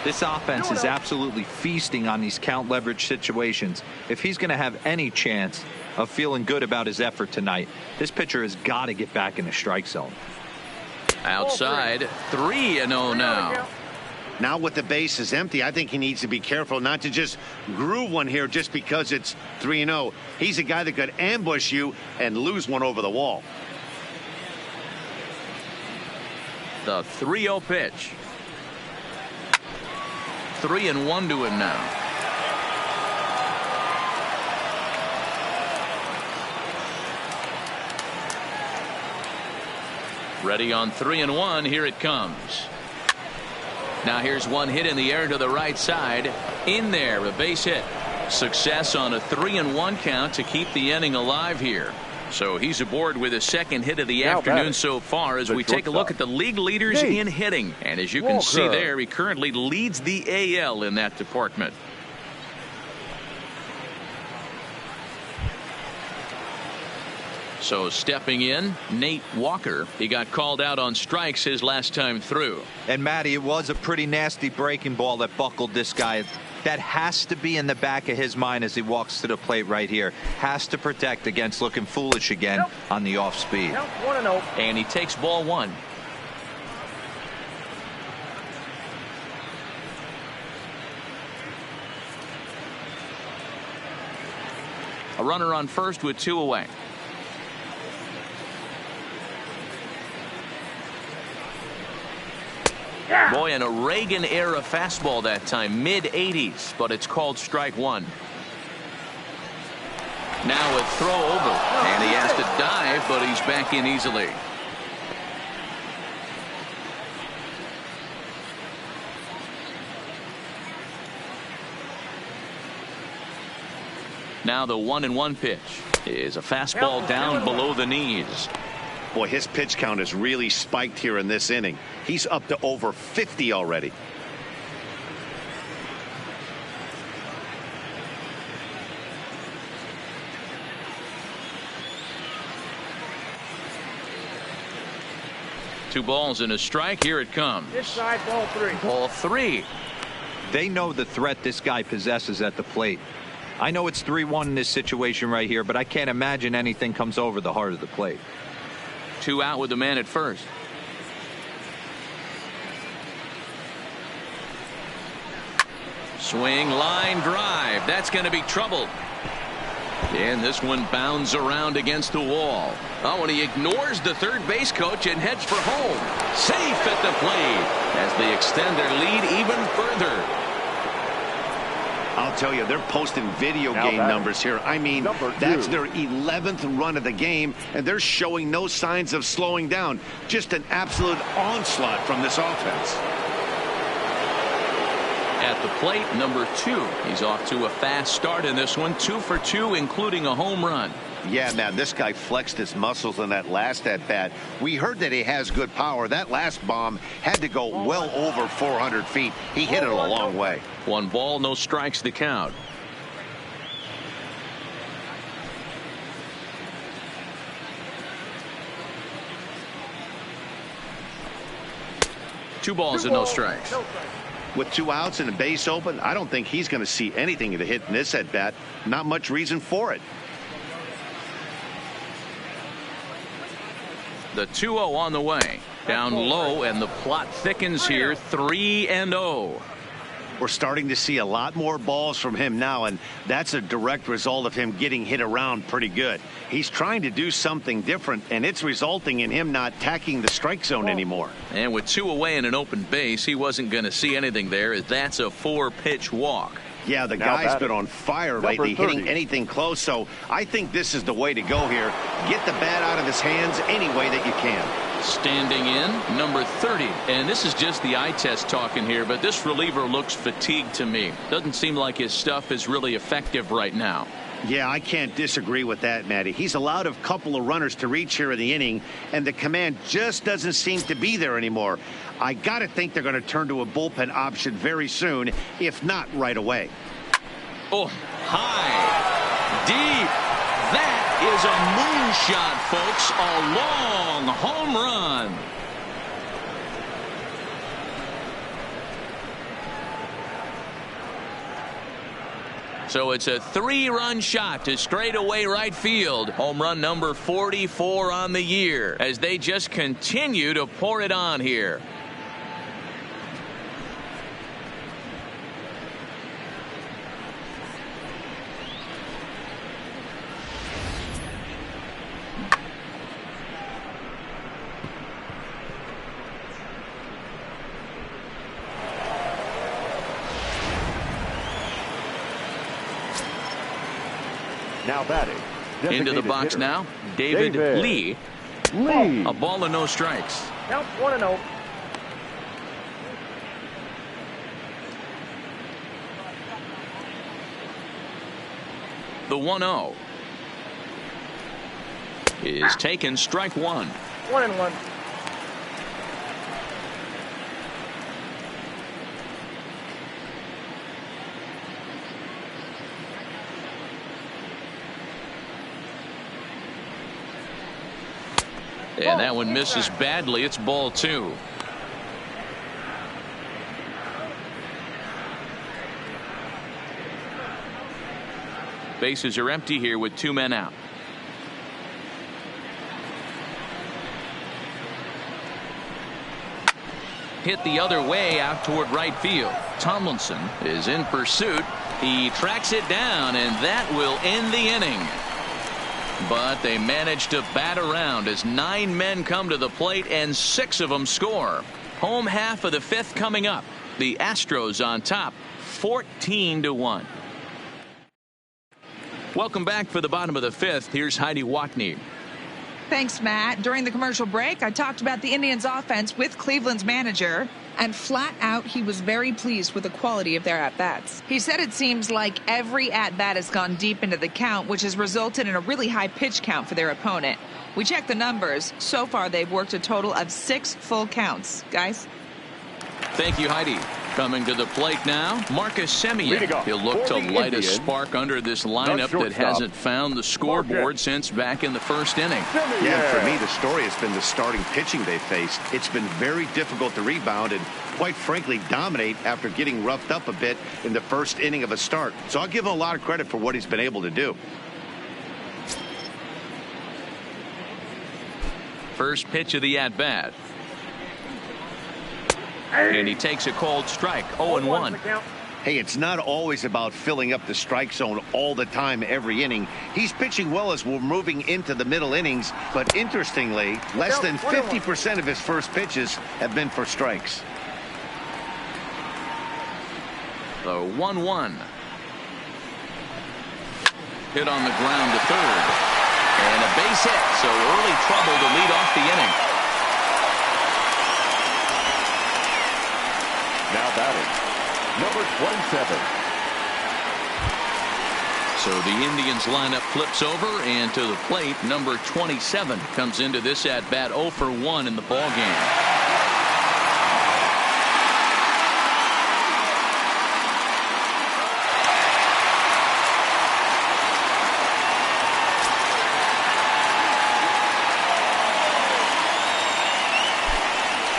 This offense is absolutely feasting on these count leverage situations. If he's going to have any chance of feeling good about his effort tonight, this pitcher has got to get back in the strike zone. Outside, 3-0 now. Now with the bases empty, I think he needs to be careful not to just groove one here just because it's 3-0. He's a guy that could ambush you and lose one over the wall. The 3-0 pitch. 3-1 to him now. Ready on 3-1. Here it comes. Now here's one hit in the air to the right side. In there, a base hit. Success on a 3-1 count to keep the inning alive here. So he's aboard with his second hit of the afternoon so far as we take a look at the league leaders in hitting. And as you can see there, he currently leads the AL in that department. So stepping in, Nate Walker. He got called out on strikes his last time through. And Matty, it was a pretty nasty breaking ball that buckled this guy. That has to be in the back of his mind as he walks to the plate right here. Has to protect against looking foolish again on the off speed. 1-0. And he takes ball 1. A runner on first with 2 away. Boy, and a Reagan-era fastball that time, mid-80s, but it's called strike 1. Now a throw over, and he has to dive, but he's back in easily. Now the 1-1 pitch is a fastball down below the knees. Boy, his pitch count has really spiked here in this inning. He's up to over 50 already. Two balls and a strike. Here it comes. Inside, ball 3. Ball 3. They know the threat this guy possesses at the plate. I know it's 3-1 in this situation right here, but I can't imagine anything comes over the heart of the plate. 2 out with the man at first. Swing, line drive. That's going to be trouble. And this one bounds around against the wall. Oh, and he ignores the third base coach and heads for home. Safe at the plate as they extend their lead even further. I'll tell you, they're posting video game numbers here. I mean, that's their 11th run of the game, and they're showing no signs of slowing down. Just an absolute onslaught from this offense. At the plate, number 2. He's off to a fast start in this one. 2 for 2, including a home run. Yeah, man, this guy flexed his muscles in that last at-bat. We heard that he has good power. That last bomb had to go well over 400 feet. He hit it a long way. 1 ball, no strikes to count. Two balls and no strikes. With 2 outs and a base open, I don't think he's going to see anything to hit in this at-bat. Not much reason for it. The 2-0 on the way. Down low, and the plot thickens here. 3-0. We're starting to see a lot more balls from him now, and that's a direct result of him getting hit around pretty good. He's trying to do something different, and it's resulting in him not attacking the strike zone anymore. And with 2 away and an open base, he wasn't going to see anything there, as that's a 4-pitch walk. Yeah, the guy's been on fire lately, hitting anything close, so I think this is the way to go here. Get the bat out of his hands any way that you can. Standing in, number 30. And this is just the eye test talking here, but this reliever looks fatigued to me. Doesn't seem like his stuff is really effective right now. Yeah, I can't disagree with that, Matty. He's allowed a couple of runners to reach here in the inning, and the command just doesn't seem to be there anymore. I got to think they're going to turn to a bullpen option very soon, if not right away. Oh, high, deep. That is a moonshot, folks. A long home run. So it's a 3-run shot to straightaway right field. Home run number 44 on the year as they just continue to pour it on here. Now batting. Into the box hitter, now, David Lee. A ball and no strikes. Count 1-0. The 1-0 is taken, strike one. 1-1. And that one misses badly. It's ball two. Bases are empty here with 2 men out. Hit the other way out toward right field. Tomlinson is in pursuit. He tracks it down, and that will end the inning. But they manage to bat around as 9 men come to the plate and 6 of them score. Home half of the 5th coming up. The Astros on top, 14-1. Welcome back for the bottom of the 5th. Here's Heidi Watney. Thanks, Matt. During the commercial break, I talked about the Indians' offense with Cleveland's manager, and flat out, he was very pleased with the quality of their at-bats. He said it seems like every at-bat has gone deep into the count, which has resulted in a really high pitch count for their opponent. We checked the numbers. So far, they've worked a total of 6 full counts. Guys? Thank you, Heidi. Coming to the plate now, Marcus Semien. He'll look to light a spark under this lineup that hasn't found the scoreboard since back in the first inning. Yeah, for me, the story has been the starting pitching they faced. It's been very difficult to rebound and, quite frankly, dominate after getting roughed up a bit in the first inning of a start. So I'll give him a lot of credit for what he's been able to do. First pitch of the at-bat. And he takes a cold strike, 0-1. Hey, it's not always about filling up the strike zone all the time every inning. He's pitching well as we're moving into the middle innings, but interestingly, less than 50% of his first pitches have been for strikes. The 1-1. Hit on the ground to third. And a base hit, so early trouble to lead off the inning. Now batting, number 27. So the Indians lineup flips over, and to the plate, number 27 comes into this at-bat 0 for 1 in the ball game.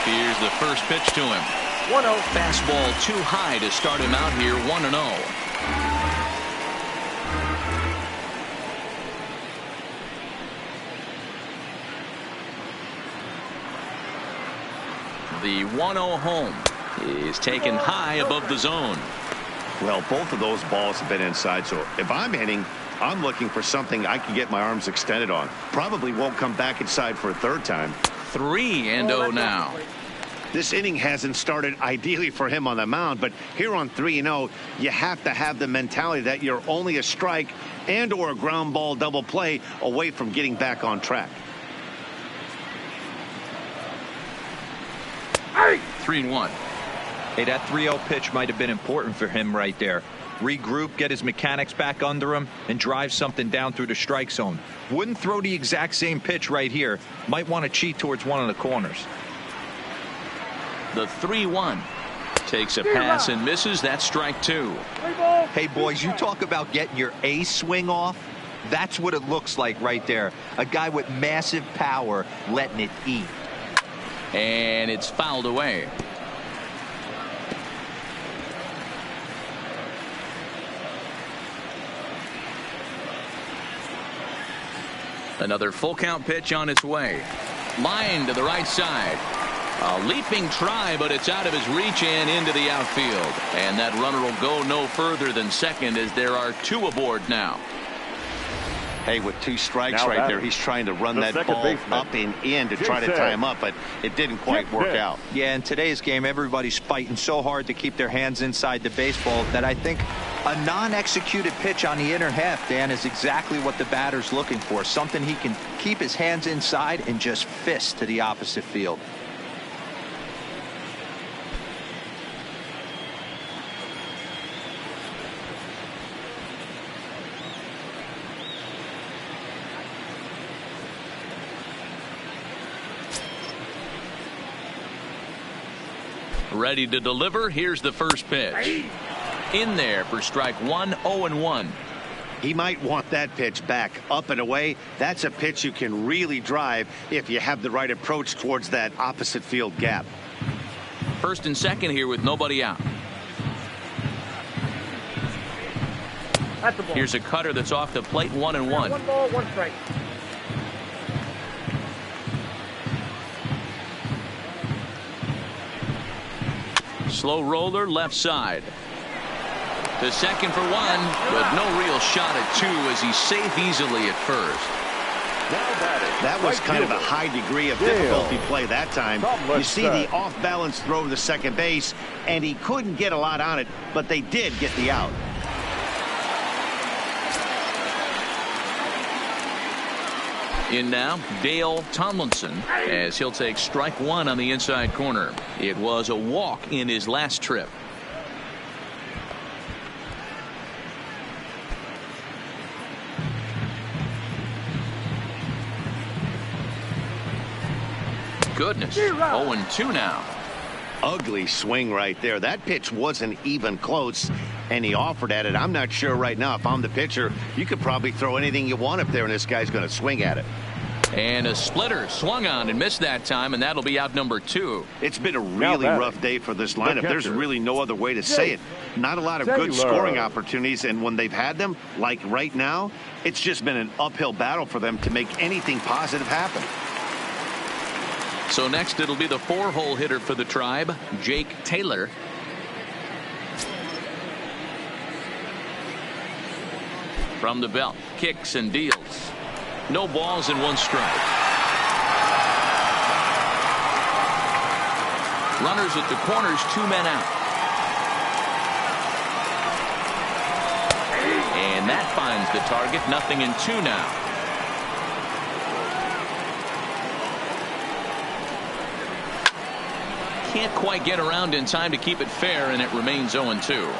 Here's the first pitch to him. 1-0. Fastball too high to start him out here, 1-0. The 1-0 home is taken high above the zone. Well, both of those balls have been inside, so if I'm hitting, I'm looking for something I can get my arms extended on. Probably won't come back inside for a third time. 3-0 now. This inning hasn't started ideally for him on the mound, but here on 3-0, you have to have the mentality that you're only a strike and or a ground ball double play away from getting back on track. 3-1. Hey, that 3-0 pitch might have been important for him right there. regroup, get his mechanics back under him, and drive something down through the strike zone. Wouldn't throw the exact same pitch right here. Might want to cheat towards one of the corners. The 3-1. Takes a pass and misses. That's strike 2. Hey, boys, you talk about getting your A swing off. That's what it looks like right there. A guy with massive power letting it eat. And it's fouled away. Another full count pitch on its way. Line to the right side. A leaping try, but it's out of his reach and into the outfield. And that runner will go no further than second as there are 2 aboard now. Hey, with 2 strikes Now right there, he's trying to run that ball up and in to try to tie him up, but it didn't quite work out. Yeah, in today's game, everybody's fighting so hard to keep their hands inside the baseball that I think a non-executed pitch on the inner half, Dan, is exactly what the batter's looking for. Something he can keep his hands inside and just fist to the opposite field. Ready to deliver. Here's the first pitch. In there for strike 1, 0-1. He might want that pitch back up and away. That's a pitch you can really drive if you have the right approach towards that opposite field gap. First and second here with nobody out. That's the ball. Here's a cutter that's off the plate. 1-1. 1 ball, 1 strike. Slow roller left side. The second for 1, but no real shot at 2 as he's safe easily at first. That was kind of a high degree of difficulty play that time. You see the off-balance throw to second base, and he couldn't get a lot on it, but they did get the out. In now, Dale Tomlinson, as he'll take strike 1 on the inside corner. It was a walk in his last trip. Goodness, 0-2 now. Ugly swing right there. That pitch wasn't even close, and he offered at it. I'm not sure right now if I'm the pitcher, you could probably throw anything you want up there, and this guy's going to swing at it. And a splitter swung on and missed that time, and that'll be out number 2. It's been a really rough day for this lineup. There's really no other way to say it. Not a lot of good scoring opportunities, and when they've had them, like right now, it's just been an uphill battle for them to make anything positive happen. So next it'll be the 4-hole hitter for the Tribe, Jake Taylor. From the belt, kicks and deals. No balls and 1 strike. Runners at the corners, 2 men out. And that finds the target. 0-2 now. Can't quite get around in time to keep it fair, and it remains 0-2.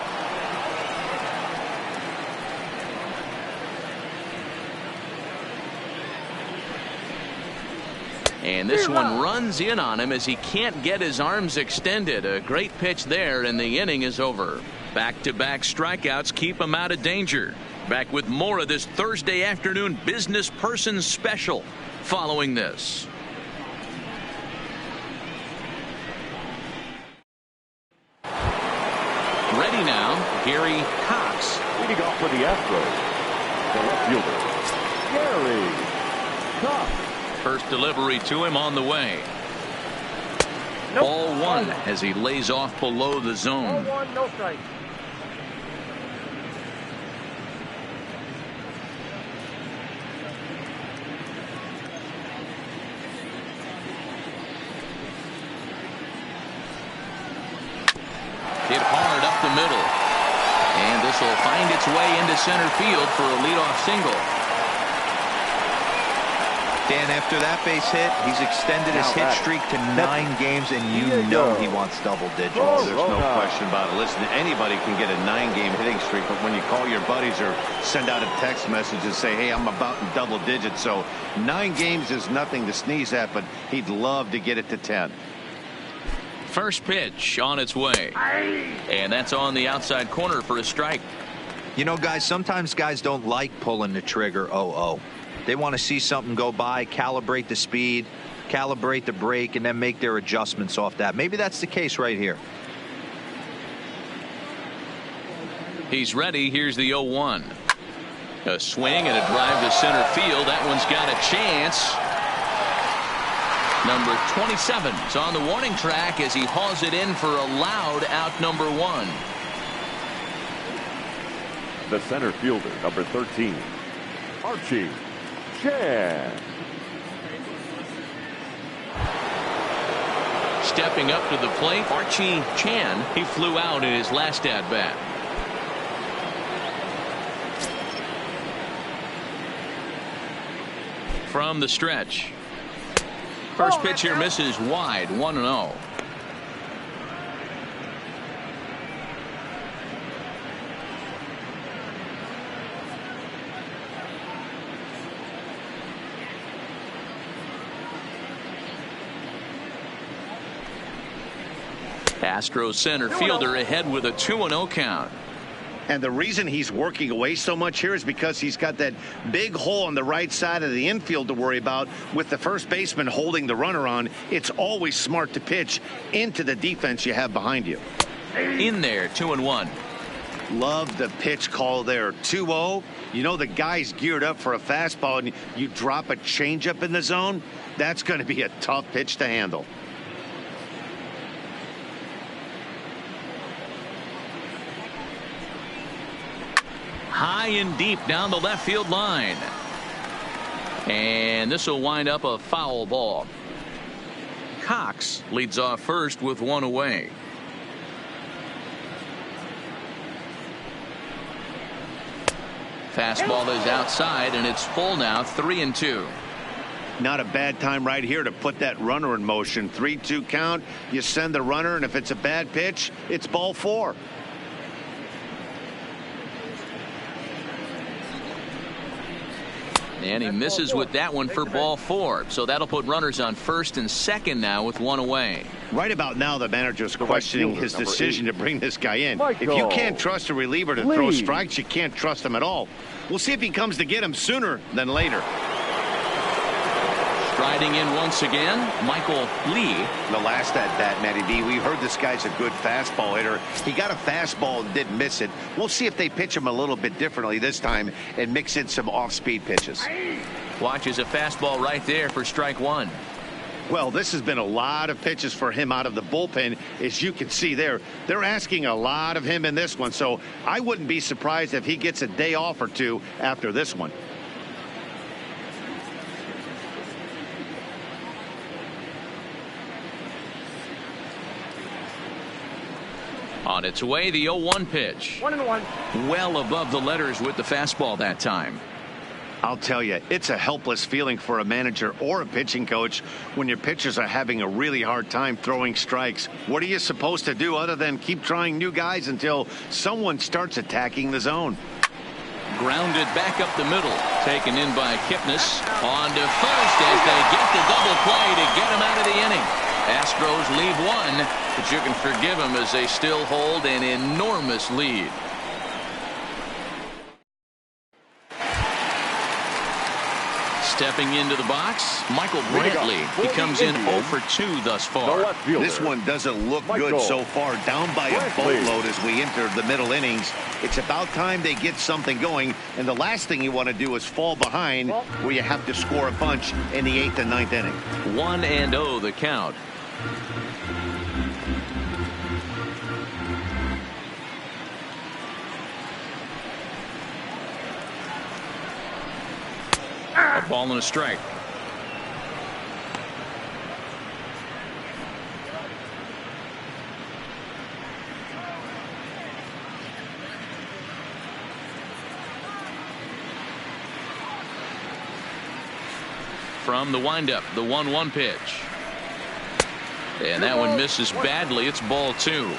And this one runs in on him as he can't get his arms extended. A great pitch there, and the inning is over. Back-to-back strikeouts keep him out of danger. Back with more of this Thursday afternoon business person special following this. Ready now, Gary Cox. Leading off for the Astros, the left fielder, Gary Cox. First delivery to him on the way. Ball 1 as he lays off below the zone. Ball 1, no strike. Hit hard up the middle. And this will find its way into center field for a leadoff single. Dan, after that base hit, he's extended his hit streak to 9 games, and you know he wants double digits. Oh, there's no question about it. Listen, anybody can get a 9-game hitting streak, but when you call your buddies or send out a text message and say, hey, I'm about in double digits, so 9 games is nothing to sneeze at, but he'd love to get it to 10. First pitch on its way. And that's on the outside corner for a strike. You know, guys, sometimes guys don't like pulling the trigger 0-0. They want to see something go by, calibrate the speed, calibrate the brake, and then make their adjustments off that. Maybe that's the case right here. He's ready. Here's the 0-1. A swing and a drive to center field. That one's got a chance. Number 27 is on the warning track as he hauls it in for a loud out number 1. The center fielder, number 13, Archie Chan. Stepping up to the plate, Archie Chan. He flew out in his last at bat. From the stretch. First pitch here misses wide, 1-0. Astros center fielder ahead with a 2-0 count. And the reason he's working away so much here is because he's got that big hole on the right side of the infield to worry about with the first baseman holding the runner on. It's always smart to pitch into the defense you have behind you. In there, 2-1. Love the pitch call there. 2-0. You know the guy's geared up for a fastball and you drop a changeup in the zone. That's going to be a tough pitch to handle. High and deep down the left field line. And this will wind up a foul ball. Cox leads off first with 1 away. Fastball is outside and it's full now, 3-2. Not a bad time right here to put that runner in motion. 3-2 count. You send the runner, and if it's a bad pitch, it's ball 4. And he misses with that one for ball 4. So that'll put runners on first and second now with 1 away. Right about now, the manager's questioning his decision to bring this guy in. If you can't trust a reliever to throw strikes, you can't trust him at all. We'll see if he comes to get him sooner than later. Striding in once again, Michael Lee. The last at bat, Matty B, we heard this guy's a good fastball hitter. He got a fastball and didn't miss it. We'll see if they pitch him a little bit differently this time and mix in some off-speed pitches. Watches a fastball right there for strike 1. Well, this has been a lot of pitches for him out of the bullpen. As you can see there, they're asking a lot of him in this one. So I wouldn't be surprised if he gets a day off or two after this one. On its way, the 0-1 pitch. 1-1. Well above the letters with the fastball that time. I'll tell you, it's a helpless feeling for a manager or a pitching coach when your pitchers are having a really hard time throwing strikes. What are you supposed to do other than keep trying new guys until someone starts attacking the zone? Grounded back up the middle. Taken in by Kipnis. On to first as they get the double play to get him out of the inning. Astros leave 1, but you can forgive them as they still hold an enormous lead. Stepping into the box, Michael Brantley. He comes in 0 for 2 thus far. This one doesn't look good so far. Down by a boatload as we enter the middle innings. It's about time they get something going, and the last thing you want to do is fall behind where you have to score a bunch in the 8th and 9th inning. 1-0 the count. A ball and a strike. from the windup. The 1-1 pitch. And that one misses badly. It's ball 2.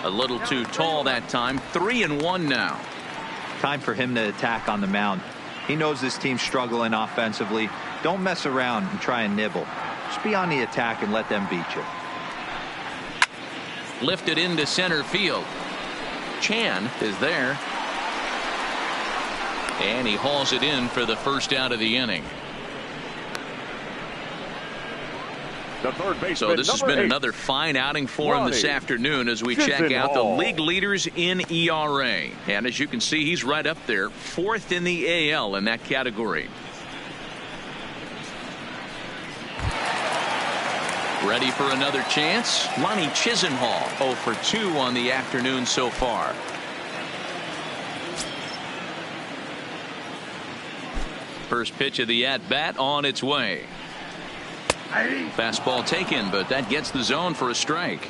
A little too tall that time. 3-1 now. Time for him to attack on the mound. He knows this team's struggling offensively. Don't mess around and try and nibble. Just be on the attack and let them beat you. Lifted into center field. Chan is there. And he hauls it in for the first out of the inning. The third baseman, so this has been 8. another fine outing for him this afternoon as we check out the league leaders in ERA. And as you can see, he's right up there, 4th in the AL in that category. Ready for another chance? Lonnie Chisenhall 0 for 2 on the afternoon so far. First pitch of the at-bat on its way. Fastball taken, but that gets the zone for a strike.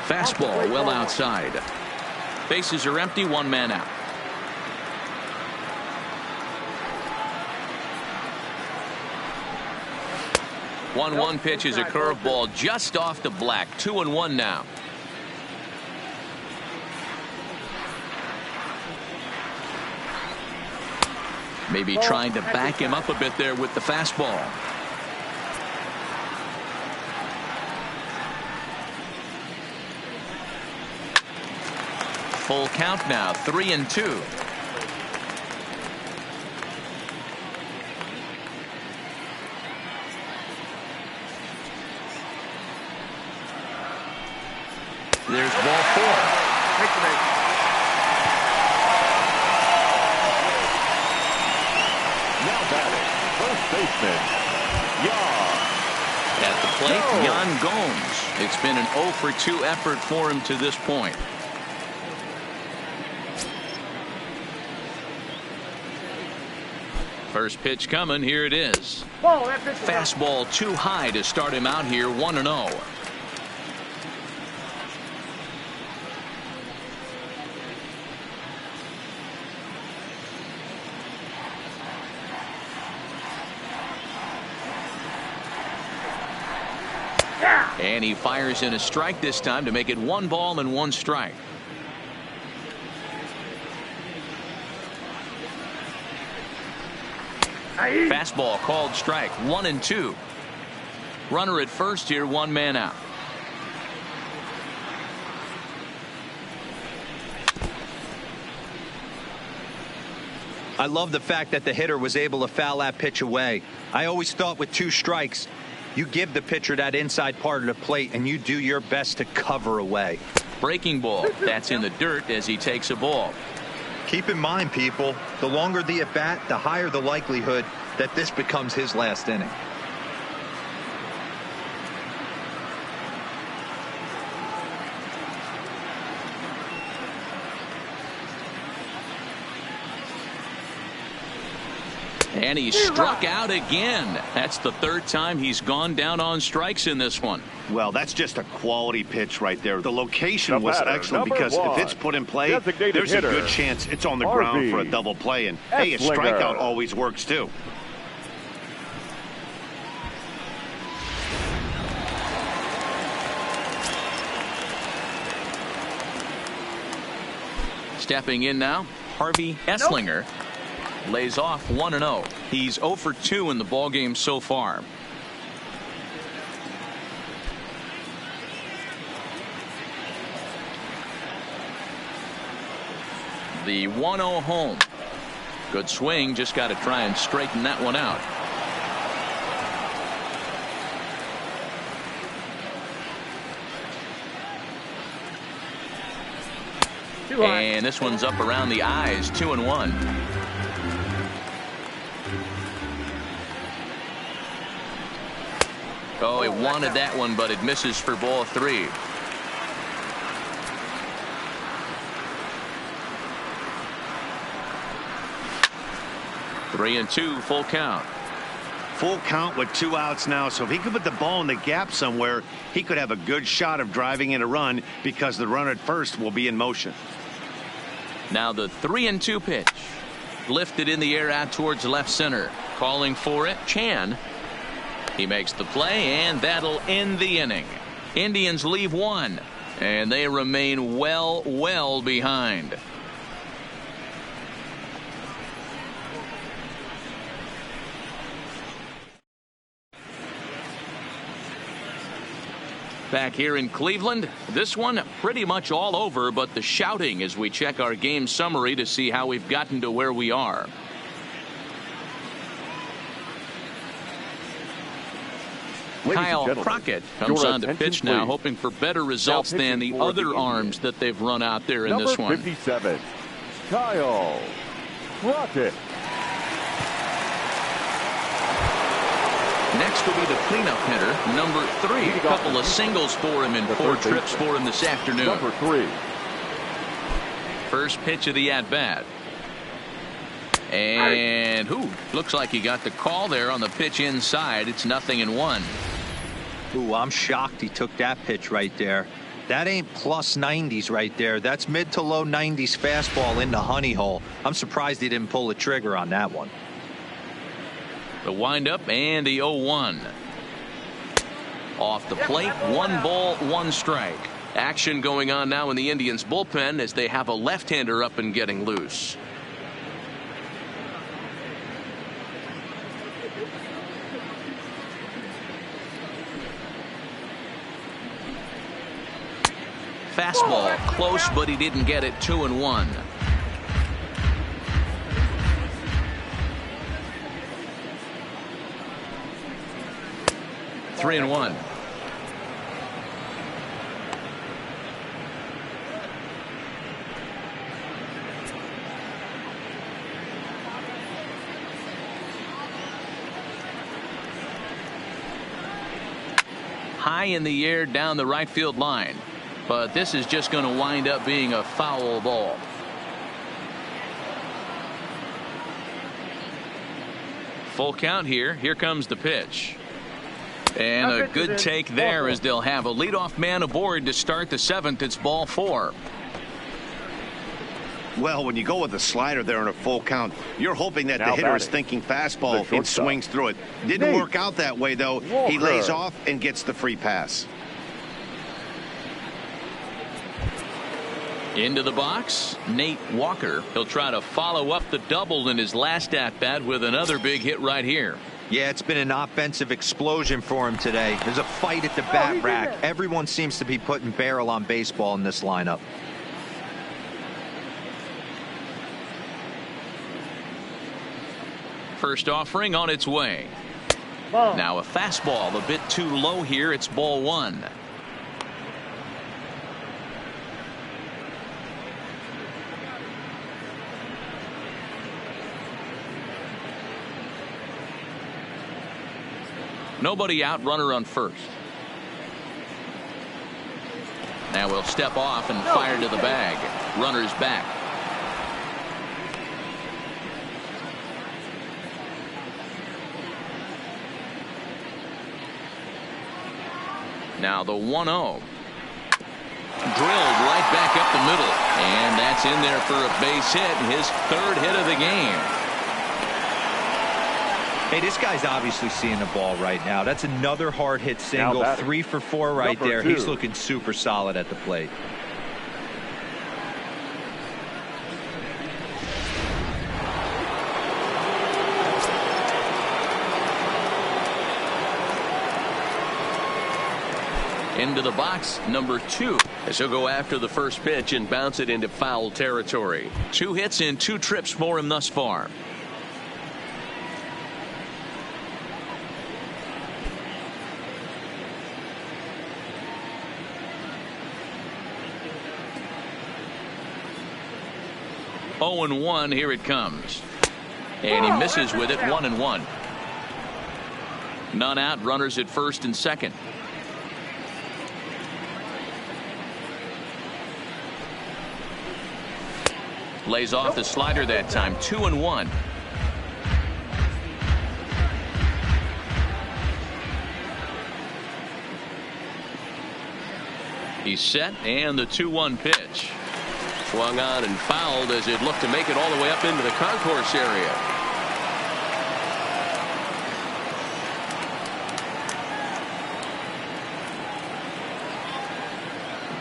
Fastball well outside. Bases are empty, 1 man out. One pitch is a curveball just off the black. 2-1 now. Maybe trying to back him up a bit there with the fastball. Full count now, 3-2. There's ball 4. Now batting, first baseman, Yan. At the plate, Yan Gomes. It's been an 0 for 2 effort for him to this point. First pitch coming. Here it is. Fastball too high to start him out here. 1-0. And he fires in a strike this time to make it 1 ball and 1 strike. Fastball called strike. 1-2. Runner at first here, 1 man out. I love the fact that the hitter was able to foul that pitch away. I always thought with 2 strikes, you give the pitcher that inside part of the plate and you do your best to cover away. Breaking ball. That's in the dirt as he takes a ball. Keep in mind, people, the longer the at bat, the higher the likelihood that this becomes his last inning. And he struck out again. That's the 3rd time he's gone down on strikes in this one. Well, that's just a quality pitch right there. The location was excellent because if it's put in play, there's a good chance it's on the ground for a double play. And hey, a strikeout always works too. Stepping in now, Harvey Esslinger. Lays off 1-0. He's 0 for 2 in the ballgame so far. The 1-0 home. Good swing. Just got to try and straighten that one out. And this one's up around the eyes. 2-1. Oh, he wanted that one, but it misses for ball 3. Three and 2, full count. full count with 2 outs now, so if he could put the ball in the gap somewhere, he could have a good shot of driving in a run because the runner at first will be in motion. Now the 3-2 pitch. Lifted in the air out towards left center. Calling for it, Chan. He makes the play, and that'll end the inning. Indians leave 1, and they remain well behind. Back here in Cleveland, this one pretty much all over, but the shouting as we check our game summary to see how we've gotten to where we are. Kyle Crockett comes on to pitch now, hoping for better results than the other arms that they've run out there in this one. Number 57, Kyle Crockett. Next will be the cleanup hitter, number 3. A couple of singles for him and 4 trips for him this afternoon. Number 3. First pitch of the at-bat. And looks like he got the call there on the pitch inside. It's 0-1. Ooh, I'm shocked he took that pitch right there. That ain't plus 90s right there. That's mid to low 90s fastball in the honey hole. I'm surprised he didn't pull the trigger on that one. The windup and the 0-1. Off the plate, 1 ball, 1 strike. Action going on now in the Indians bullpen as they have a left-hander up and getting loose. Fastball close, but he didn't get it. 2-1. Three and 1. High in the air down the right field line, but this is just going to wind up being a foul ball. Full count here. Here comes the pitch. And a good take there as they'll have a leadoff man aboard to start the 7th. It's ball 4. Well, when you go with a slider there in a full count, you're hoping that the hitter is thinking fastball and swings through it. Didn't work out that way, though. He lays off and gets the free pass. Into the box, Nate Walker. He'll try to follow up the double in his last at-bat with another big hit right here. Yeah, it's been an offensive explosion for him today. There's a fight at the bat rack. Everyone seems to be putting barrel on baseball in this lineup. First offering on its way. Now a fastball a bit too low here. It's ball 1. Nobody out, runner on first. Now we'll step off and fire to the bag. Runner's back. Now the 1-0. Drilled right back up the middle. And that's in there for a base hit. His 3rd hit of the game. Hey, this guy's obviously seeing the ball right now. That's another hard hit single. 3 for 4 right there. He's looking super solid at the plate. Into the box, number 2. As he'll go after the first pitch and bounce it into foul territory. 2 hits and 2 trips for him thus far. Oh and 1. Here it comes. And he misses with it. 1-1. None out. Runners at first and second. Lays off the slider that time. 2-1. He's set, and the 2-1 pitch. Swung on and fouled as it looked to make it all the way up into the concourse area.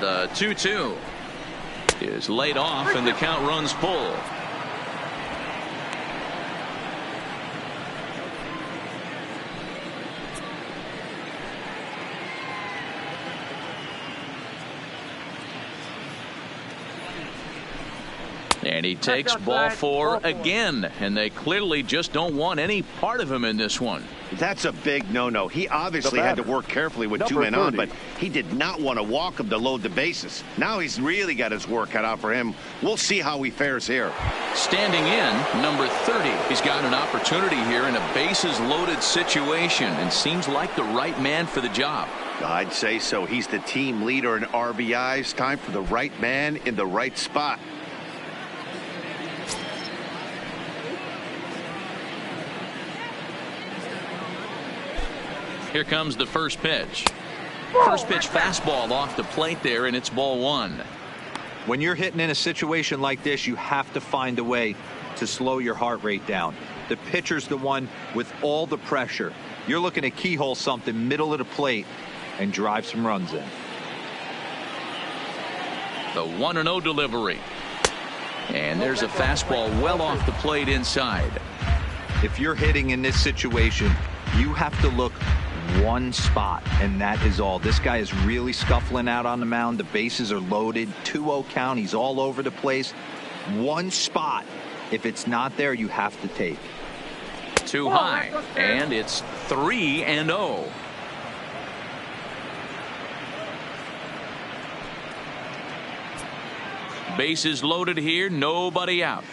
The 2-2 is laid off, and the count runs full. And he takes ball 4 again, and they clearly just don't want any part of him in this one. That's a big no-no. He obviously had to work carefully with 2 men on, but he did not want to walk him to load the bases. Now he's really got his work cut out for him. We'll see how he fares here. Standing in, number 30. He's got an opportunity here in a bases-loaded situation and seems like the right man for the job. I'd say so. He's the team leader in RBIs. Time for the right man in the right spot. Here comes the first pitch. First pitch fastball off the plate there, and it's ball 1. When you're hitting in a situation like this, you have to find a way to slow your heart rate down. The pitcher's the one with all the pressure. You're looking to keyhole something middle of the plate and drive some runs in. The 1-0 delivery. And there's a fastball well off the plate inside. If you're hitting in this situation, you have to look one spot, and that is all. This guy is really scuffling out on the mound. The bases are loaded. 2-0 count. He's all over the place. One spot. If it's not there, you have to take. Too high, and it's 3-0. Bases loaded here, nobody out.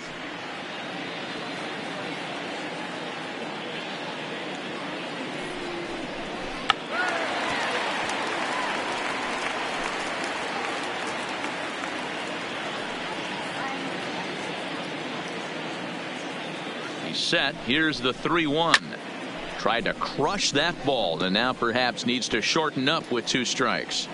Set. Here's the 3-1. Tried to crush that ball, and now perhaps needs to shorten up with 2 strikes.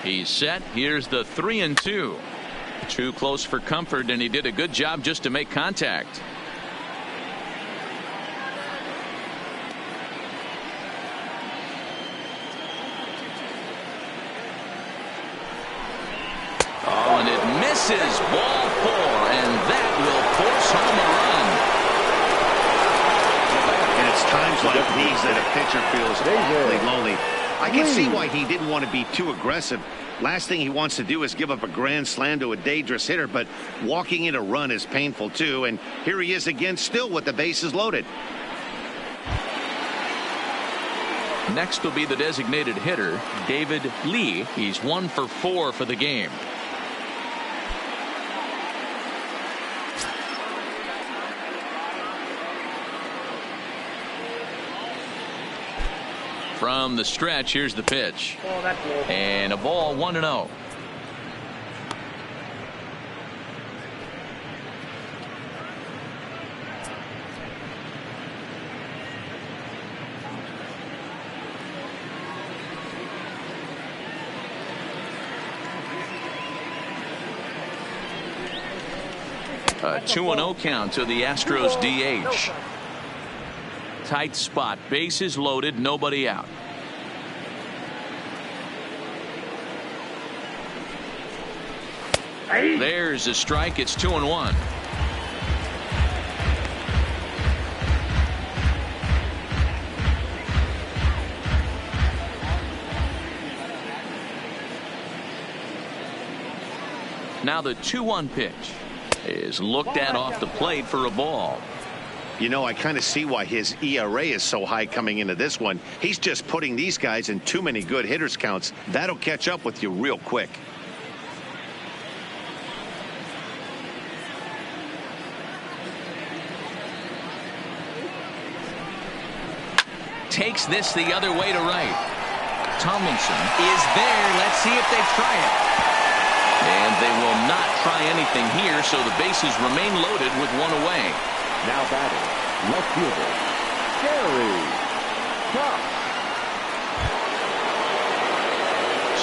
He's set. Here's the 3-2. Too close for comfort, and he did a good job just to make contact. Misses, ball 4, and that will force home a run. And it's times like these that a pitcher feels awfully lonely. I can see why he didn't want to be too aggressive. Last thing he wants to do is give up a grand slam to a dangerous hitter, but walking in a run is painful too. And here he is again, still with the bases loaded. Next will be the designated hitter, David Lee. He's 1 for 4 for the game. From the stretch, here's the pitch. And a ball, 1-0. A 2-0 count to the Astros DH. Tight spot, bases loaded, nobody out. There's a strike. It's 2-1. Now the 2-1 pitch is looked at off the plate for a ball. You know, I kind of see why his ERA is so high coming into this one. He's just putting these guys in too many good hitters counts. That'll catch up with you real quick. Takes this the other way to right. Tomlinson is there. Let's see if they try it. And they will not try anything here, so the bases remain loaded with 1 away. Now batting, left fielder, Gary Cox.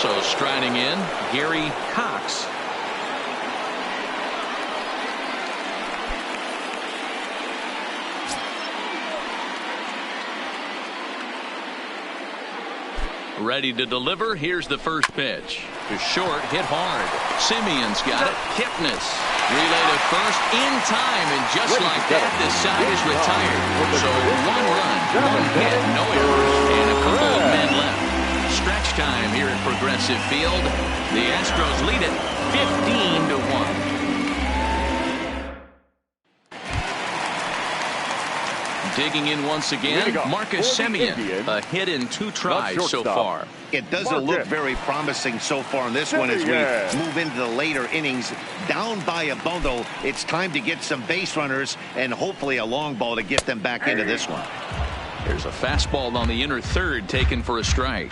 So striding in, Gary Cox. Ready to deliver. Here's the first pitch. Short, hit hard. Simeon's got it. Kipnis. Relay to first in time, and just like that, this side is retired. So 1 run, 1 hit, no errors, and a couple of men left. Stretch time here at Progressive Field. The Astros lead it 15-1. Digging in once again, Marcus Semien, a hit in 2 tries so far. It doesn't look very promising so far in this one as we move into the later innings. Down by a bundle, it's time to get some base runners and hopefully a long ball to get them back into this one. There's a fastball on the inner third taken for a strike.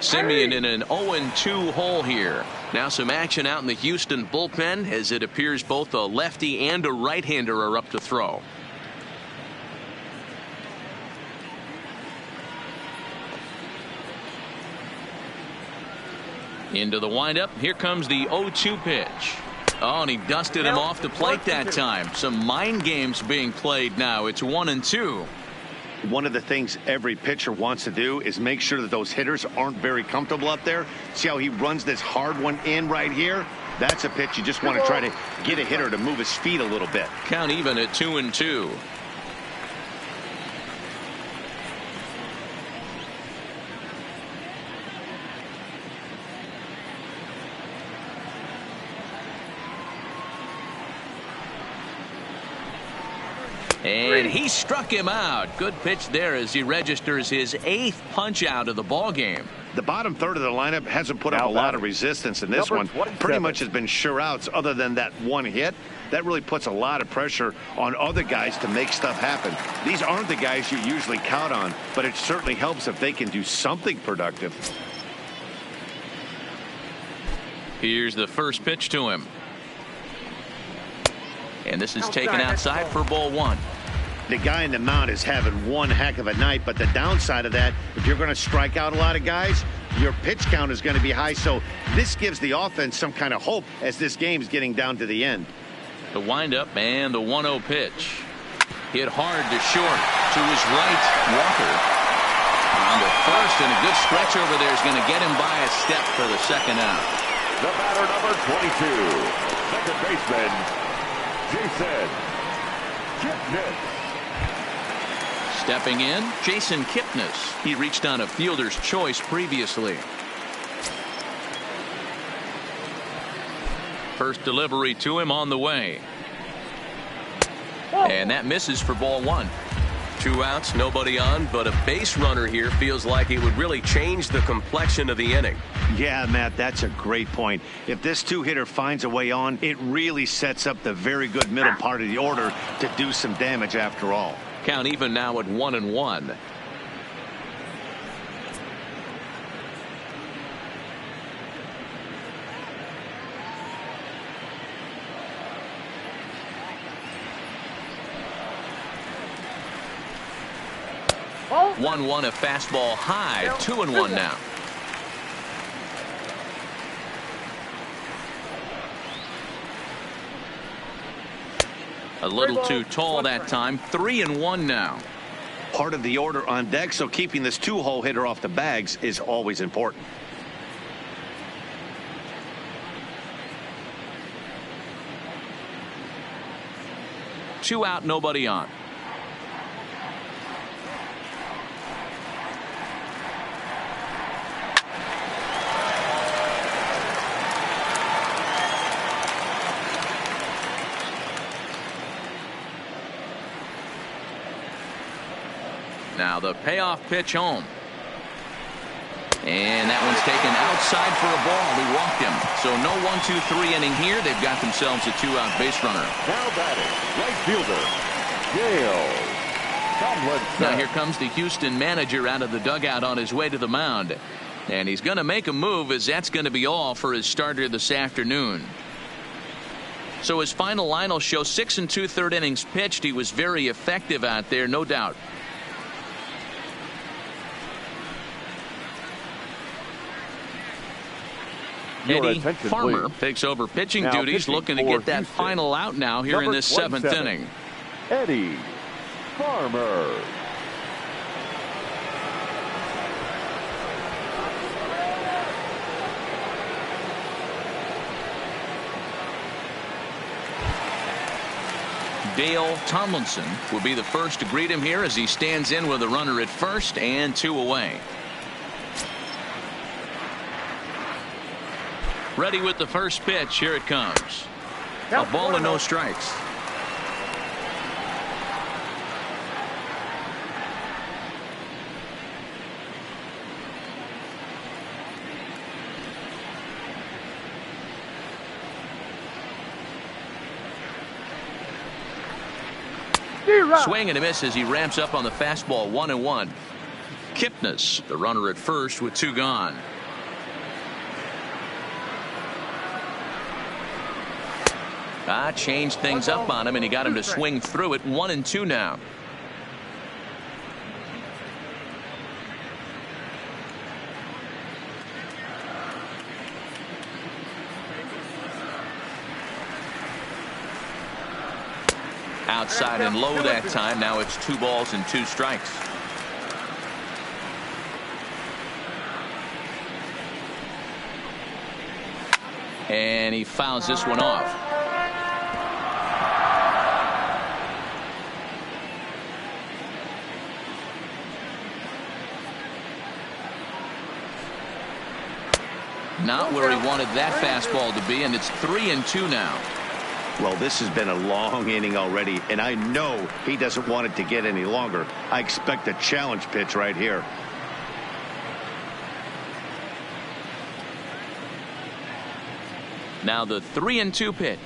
Simeon in an 0-2 hole here. Now some action out in the Houston bullpen as it appears both a lefty and a right-hander are up to throw. Into the windup. Here comes the 0-2 pitch. Oh, and he dusted him off the plate that time. Some mind games being played now. It's 1-2. One of the things every pitcher wants to do is make sure that those hitters aren't very comfortable up there. See how he runs this hard one in right here? That's a pitch you just want to try to get a hitter to move his feet a little bit. Count even at 2-2. And he struck him out. Good pitch there as he registers his 8th punch out of the ball game. The bottom third of the lineup hasn't put up a lot of resistance in this one. Pretty much has been sure outs other than that one hit. That really puts a lot of pressure on other guys to make stuff happen. These aren't the guys you usually count on, but it certainly helps if they can do something productive. Here's the first pitch to him. And this is taken outside for ball 1. The guy in the mound is having one heck of a night, but the downside of that, if you're going to strike out a lot of guys, your pitch count is going to be high. So this gives the offense some kind of hope as this game is getting down to the end. The windup and the 1-0 pitch. Hit hard to short to his right. Walker on the first, and a good stretch over there is going to get him by a step for the second out. The batter, number 22, second baseman, Jason Kipnis. Stepping in, Jason Kipnis. He reached on a fielder's choice previously. First delivery to him on the way. And that misses for ball 1. 2 outs, nobody on, but a base runner here feels like it would really change the complexion of the inning. Yeah, Matt, that's a great point. If this 2-hitter finds a way on, it really sets up the very good middle part of the order to do some damage after all. Count even now at 1-1. Oh. 1-1, a fastball high. 2-1 now. A little too tall that time. 3-1 now. Part of the order on deck, so keeping this 2-hole hitter off the bags is always important. Two out, nobody on. Now the payoff pitch home. And that one's taken outside for a ball. He walked him. So no 1-2-3 inning here. They've got themselves a 2-out base runner. Now batting, right fielder, Gale Tomlinson. Now here comes the Houston manager out of the dugout on his way to the mound. And he's going to make a move, as that's going to be all for his starter this afternoon. So his final line will show 6 2/3 innings pitched. He was very effective out there, no doubt. Eddie Farmer takes over pitching duties, looking to get that final out now here in this 7th inning. Eddie Farmer. Dale Tomlinson will be the first to greet him here as he stands in with a runner at first and 2 away. Ready with the first pitch. Here it comes. A ball and no strikes. Swing and a miss as he ramps up on the fastball. 1-1. Kipnis, the runner at first, with 2 gone. Changed things up on him, and he got him to swing through it. 1-2 now. Outside and low that time. Now it's 2 balls and 2 strikes. And he fouls this one off. Not where he wanted that fastball to be, and it's 3-2 now. Well, this has been a long inning already, and I know he doesn't want it to get any longer. I expect a challenge pitch right here. Now the 3-2 pitch,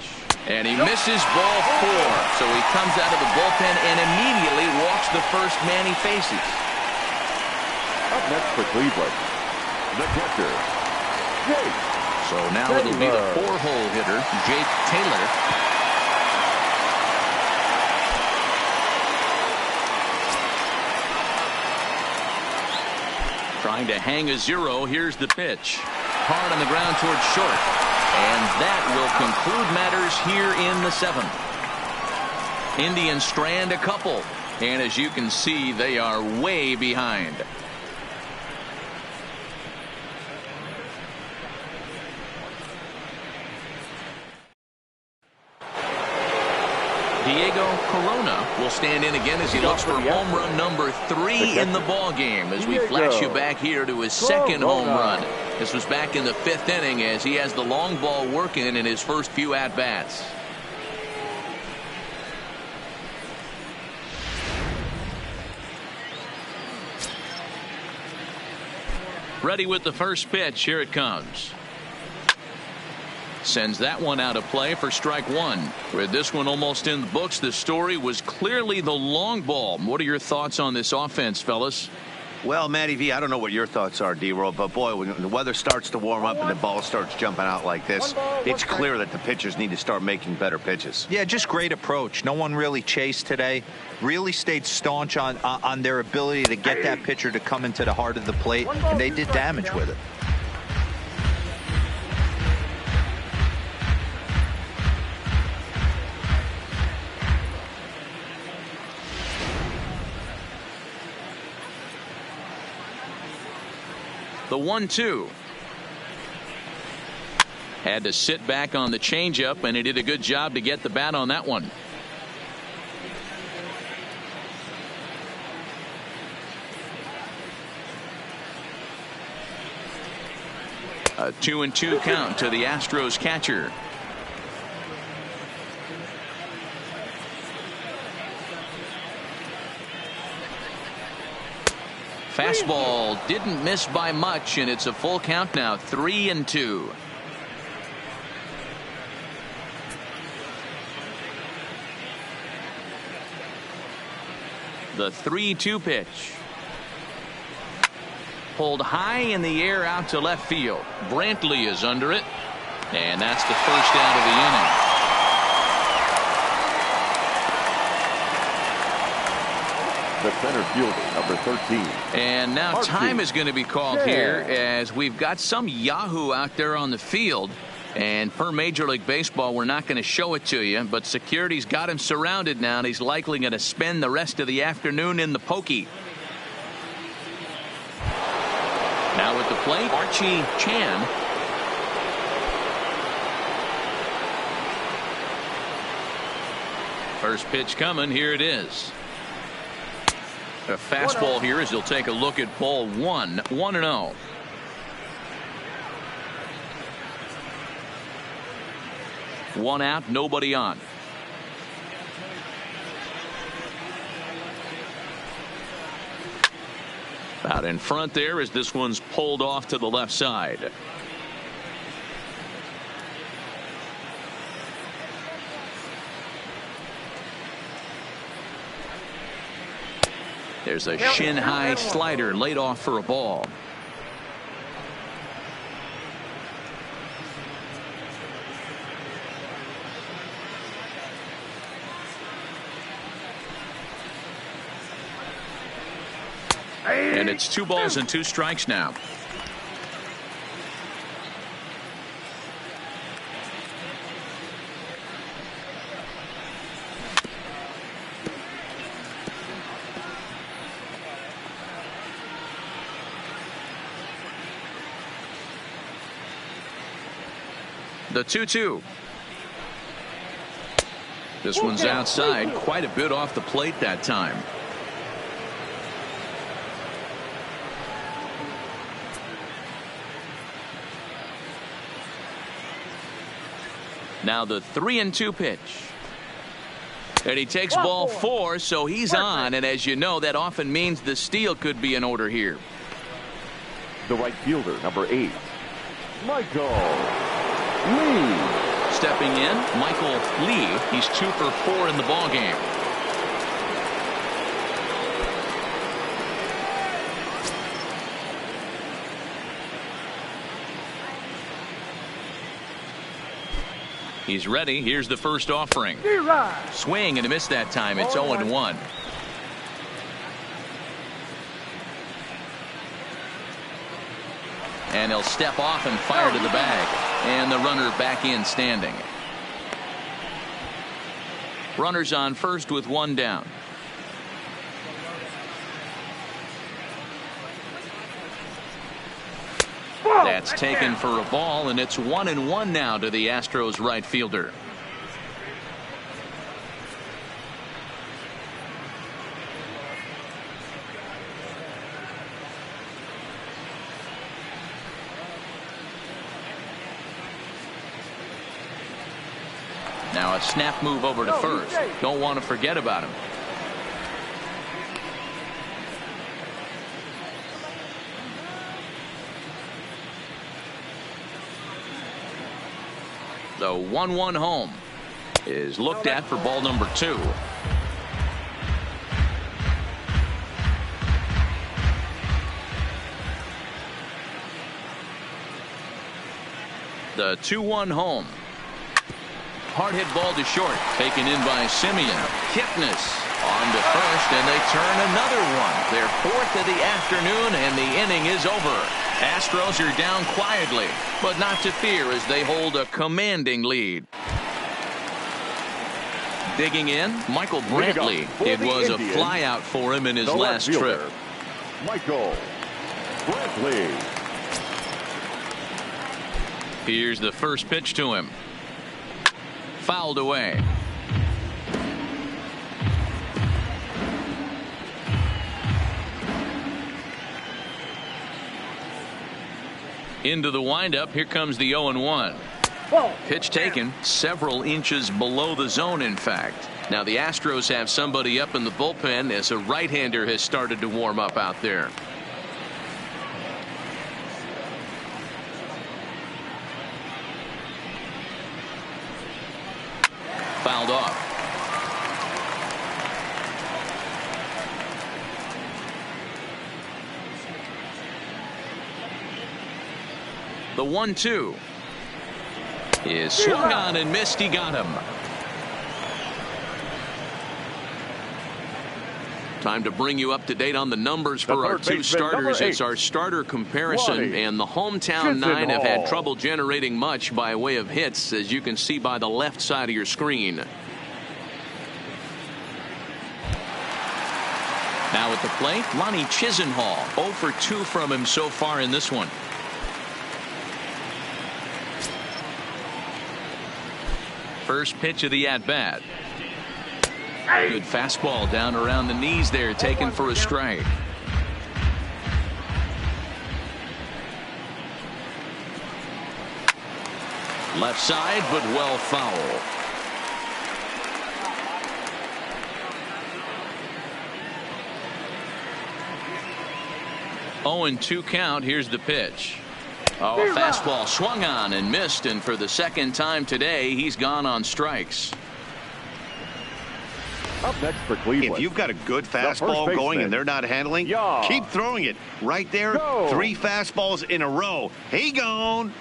and he misses ball 4. So he comes out of the bullpen and immediately walks the first man he faces. Up next for Cleveland, the catcher, Jake. So now it'll be the 4-hole hitter, Jake Taylor. Trying to hang a 0. Here's the pitch. Hard on the ground towards short. And that will conclude matters here in the 7th. Indians strand a couple. And as you can see, they are way behind. Diego Corona will stand in again as he looks for home run number 3 in the ball game, as we flash you back here to his 2nd home run. This was back in the 5th inning as he has the long ball working in his first few at-bats. Ready with the first pitch. Here it comes. Sends that one out of play for strike 1. With this one almost in the books, the story was clearly the long ball. What are your thoughts on this offense, fellas? Well, Matty V, I don't know what your thoughts are, D-Roll, but boy, when the weather starts to warm up and the ball starts jumping out like this, it's clear that the pitchers need to start making better pitches. Yeah, just great approach. No one really chased today. Really stayed staunch on their ability to get that pitcher to come into the heart of the plate, and they did damage with it. The 1-2. Had to sit back on the changeup, and he did a good job to get the bat on that one. A 2-2 count to the Astros catcher. Fastball didn't miss by much, and it's a full count now. 3-2. The 3-2 pitch. pulled high in the air out to left field. Brantley is under it, and that's the first out of the inning. The center fielder, number 13. And now time is going to be called here, as we've got some Yahoo out there on the field. And per Major League Baseball, we're not going to show it to you, but security's got him surrounded now, and he's likely going to spend the rest of the afternoon in the pokey. Now at the plate, Archie Chan. First pitch coming. Here it is. A fastball here as he'll take a look at ball one. 1-0. One out, nobody on. Out in front there as this one's pulled off to the left side. There's a shin-high slider laid off for a ball. And it's 2 balls and 2 strikes now. The 2-2. This one's outside, quite a bit off the plate that time. Now the 3-2 pitch. And he takes ball 4, so he's on. And as you know, that often means the steal could be in order here. The right fielder, number 8, Michael Lee. Stepping in, Michael Lee. He's 2 for 4 in the ballgame. He's ready. Here's the first offering. Swing and a miss that time. It's 0-1. And he'll step off and fire to the bag. And the runner back in standing. Runners on first with 1 down. That's taken for a ball, and it's 1-1 now to the Astros right fielder. Now a snap move over to first. Don't want to forget about him. The 1-1 home is looked at for ball number 2. The 2-1 home. Hard hit ball to short, taken in by Simeon. Kipnis on to first, and they turn another one. Their 4th of the afternoon, and the inning is over. Astros are down quietly, but not to fear as they hold a commanding lead. Digging in, Michael Brantley. It was a flyout for him in his last trip. Michael Brantley. Here's the first pitch to him. Fouled away. Into the windup. Here comes the 0-1. Pitch taken several inches below the zone, in fact. Now the Astros have somebody up in the bullpen as a right-hander has started to warm up out there. Fouled off. The 1-2 is swung on and missed. He got him. Time to bring you up to date on the numbers for our two starters. It's our starter comparison, and the hometown nine have had trouble generating much by way of hits, as you can see by the left side of your screen. Now at the plate, Lonnie Chisenhall. 0 for 2 from him so far in this one. First pitch of the at-bat. Good fastball down around the knees there, taken for a strike. Left side, but well foul. Oh, and 2 count. Here's the pitch. Oh, a fastball swung on and missed, and for the second time today, he's gone on strikes. Up next for Cleveland. If you've got a good fastball going and they're not handling, keep throwing it. Right there, 3 fastballs in a row. He gone.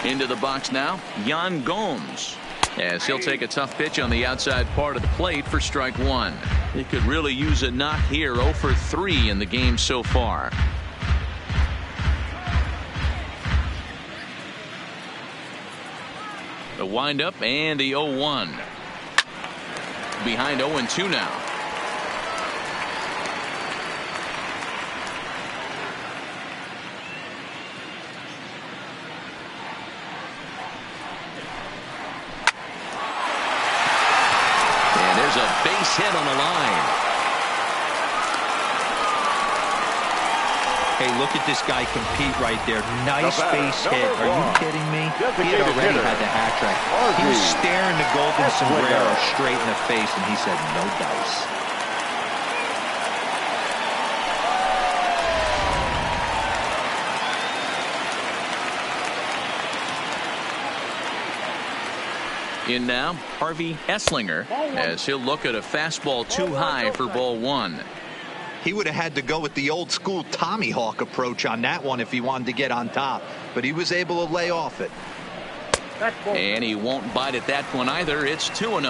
Into the box now, Yan Gomes. As he'll take a tough pitch on the outside part of the plate for strike 1. He could really use a knock here. 0 for 3 in the game so far. The windup and the 0-1. Behind 0-2 now. And there's a base hit on the line. Hey, look at this guy compete right there. Nice base hit. Are you kidding me? He had already had the hat trick. He was staring the golden sombrero straight in the face, and he said, no dice. In now, Harvey Esslinger, as he'll look at a fastball too high for ball 1. He would have had to go with the old school Tommy Hawk approach on that one if he wanted to get on top, but he was able to lay off it. And he won't bite at that one either. It's 2-0.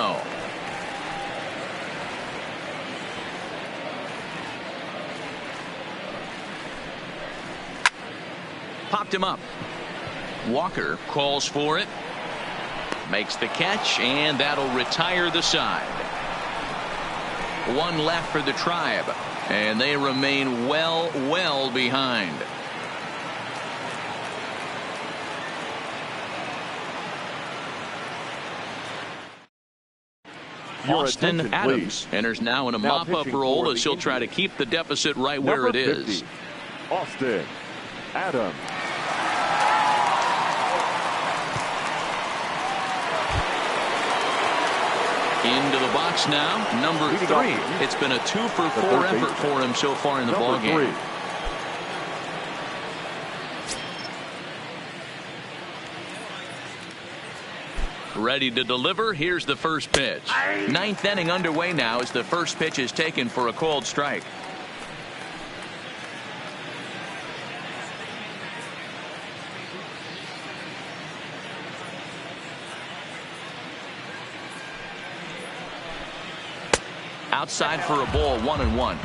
Popped him up. Walker calls for it. Makes the catch, and that'll retire the side. 1 left for the Tribe, and they remain well behind. Austin Adams enters now in a mop-up role as he'll try to keep the deficit right where it is. Austin Adams. Into the box now, number 3. It's been a 2 for 4 effort for him so far in the ballgame. Ready to deliver. Here's the first pitch. 9th inning underway now as the first pitch is taken for a called strike. Outside for a ball, 1-1.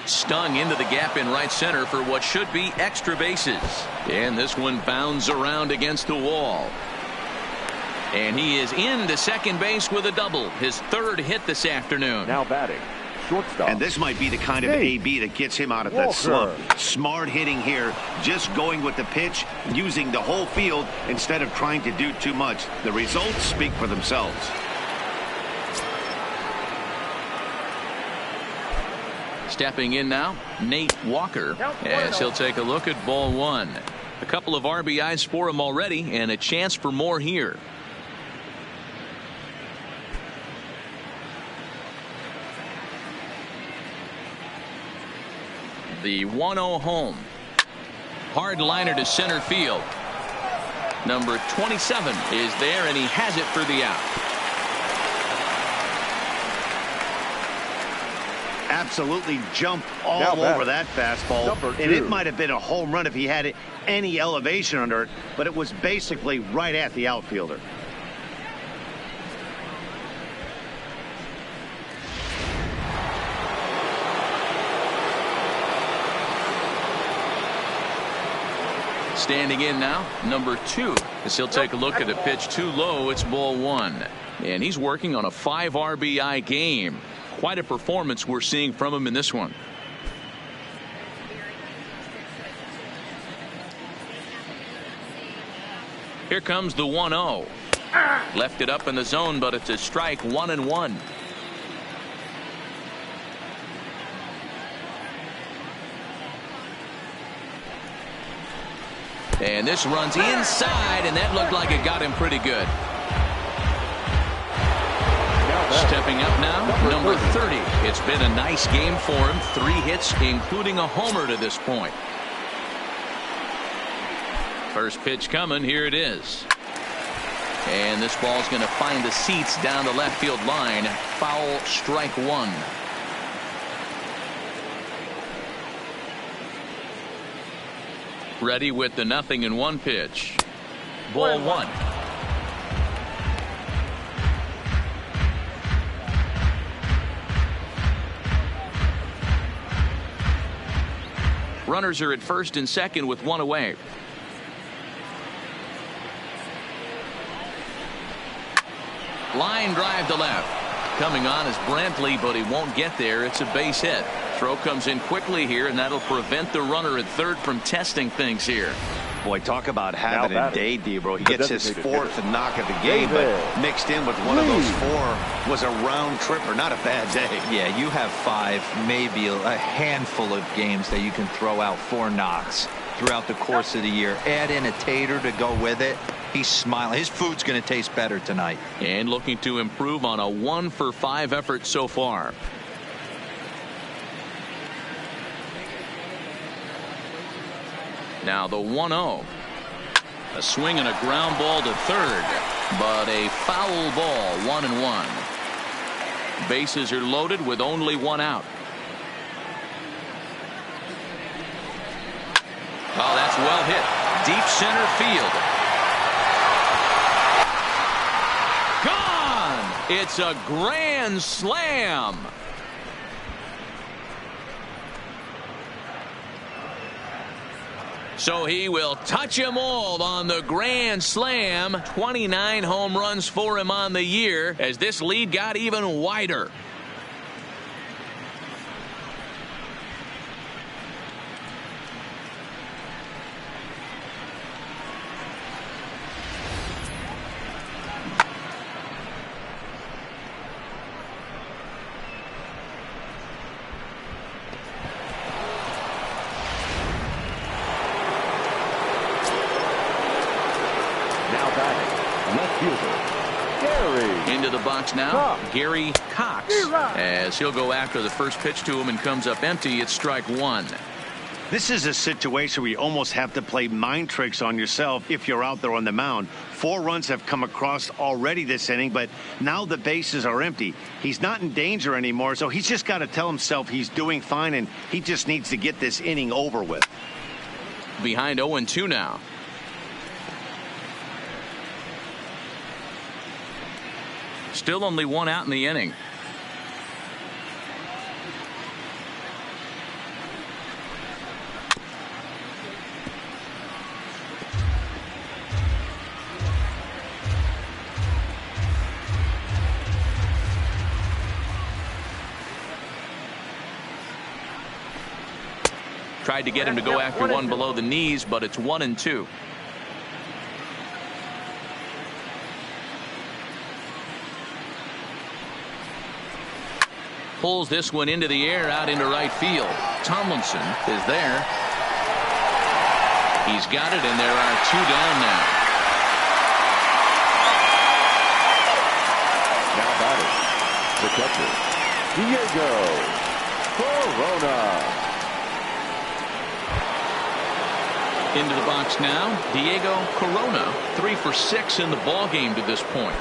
Stung into the gap in right center for what should be extra bases. And this one bounds around against the wall. And he is into second base with a double. His 3rd hit this afternoon. Now batting. Shortstop. And this might be the kind of AB that gets him out of that slump. Smart hitting here, just going with the pitch, using the whole field instead of trying to do too much. The results speak for themselves. Stepping in now, Nate Walker, as he'll take a look at ball 1. A couple of RBIs for him already, and a chance for more here. The 1-0 home. Hard liner to center field. Number 27 is there, and he has it for the out. Absolutely jumped all over that fastball, and it might have been a home run if he had any elevation under it, but it was basically right at the outfielder. Standing in now, number 2, as he'll take a look at a pitch too low. It's ball 1, and he's working on a 5 RBI game. Quite a performance we're seeing from him in this one. Here comes the 1-0. Left it up in the zone, but it's a strike. 1-1. And this runs inside, and that looked like it got him pretty good. Stepping up now, number 30. It's been a nice game for him. 3 hits, including a homer to this point. First pitch coming. Here it is. And this ball's going to find the seats down the left field line. Foul, strike 1. Ready with the 0-1 pitch. Ball 1. Runners are at first and second with 1 away. Line drive to left. Coming on is Brantley, but he won't get there. It's a base hit. Throw comes in quickly here, and that'll prevent the runner at third from testing things here. Boy, talk about having a day, Debro. He gets his 4th knock of the game, but mixed in with one of those 4 was a round tripper. Not a bad day. Yeah, you have 5, maybe a handful of games that you can throw out 4 knocks throughout the course of the year. Add in a tater to go with it. He's smiling. His food's going to taste better tonight. And looking to improve on a 1-for-5 effort so far. Now the 1-0. A swing and a ground ball to third, but a foul ball. 1-1. Bases are loaded with only 1 out. Oh, that's well hit. Deep center field. Gone! It's a grand slam. So he will touch them all on the grand slam. 29 home runs for him on the year as this lead got even wider. Into the box now, Gary Cox, as he'll go after the first pitch to him and comes up empty. It's strike 1. This is a situation where you almost have to play mind tricks on yourself if you're out there on the mound. 4 runs have come across already this inning, but now the bases are empty. He's not in danger anymore, so he's just got to tell himself he's doing fine, and he just needs to get this inning over with. Behind 0-2 now. Still only 1 out in the inning. Tried to get him to go after one below the knees, but it's 1-2. Pulls this one into the air out into right field. Tomlinson is there. He's got it, and there are 2 down now. Now batting, the catcher, Diego Corona. Into the box now, Diego Corona, 3 for 6 in the ball game to this point.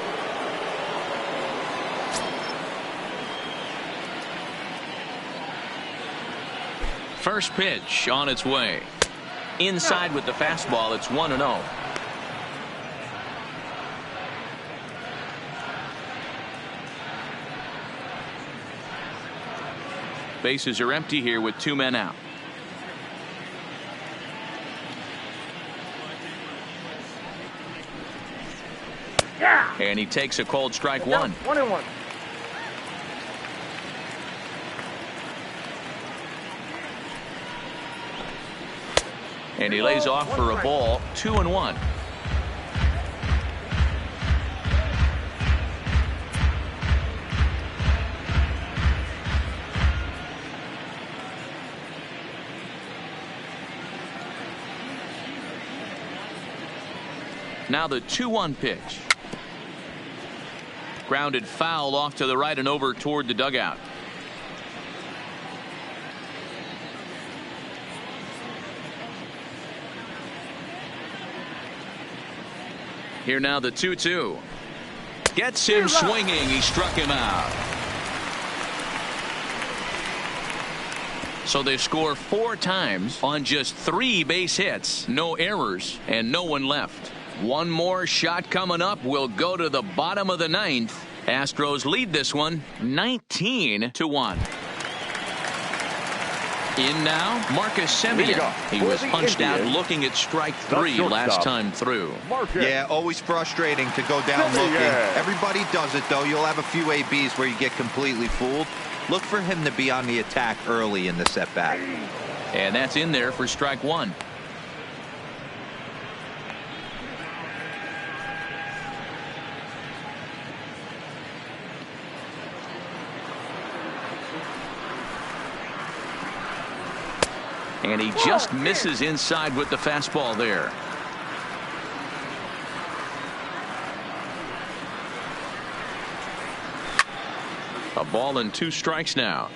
First pitch on its way. Inside with the fastball, it's 1-0. Bases are empty here with 2 men out. Yeah. And he takes a cold strike 1. 1-1. And he lays off for a ball. 2-1. Now the 2-1 pitch. Grounded foul off to the right and over toward the dugout. Here now the 2-2. Gets him swinging. He struck him out. So they score 4 times on just 3 base hits, no errors, and no one left. One more shot coming up. Will go to the bottom of the 9th. Astros lead this one 19-1. In now, Marcus Semien. He was punched out looking at strike 3 last time through. Yeah, always frustrating to go down looking. Everybody does it, though. You'll have a few ABs where you get completely fooled. Look for him to be on the attack early in the setback. And that's in there for strike 1. And he just misses inside with the fastball there. A ball and 2 strikes now.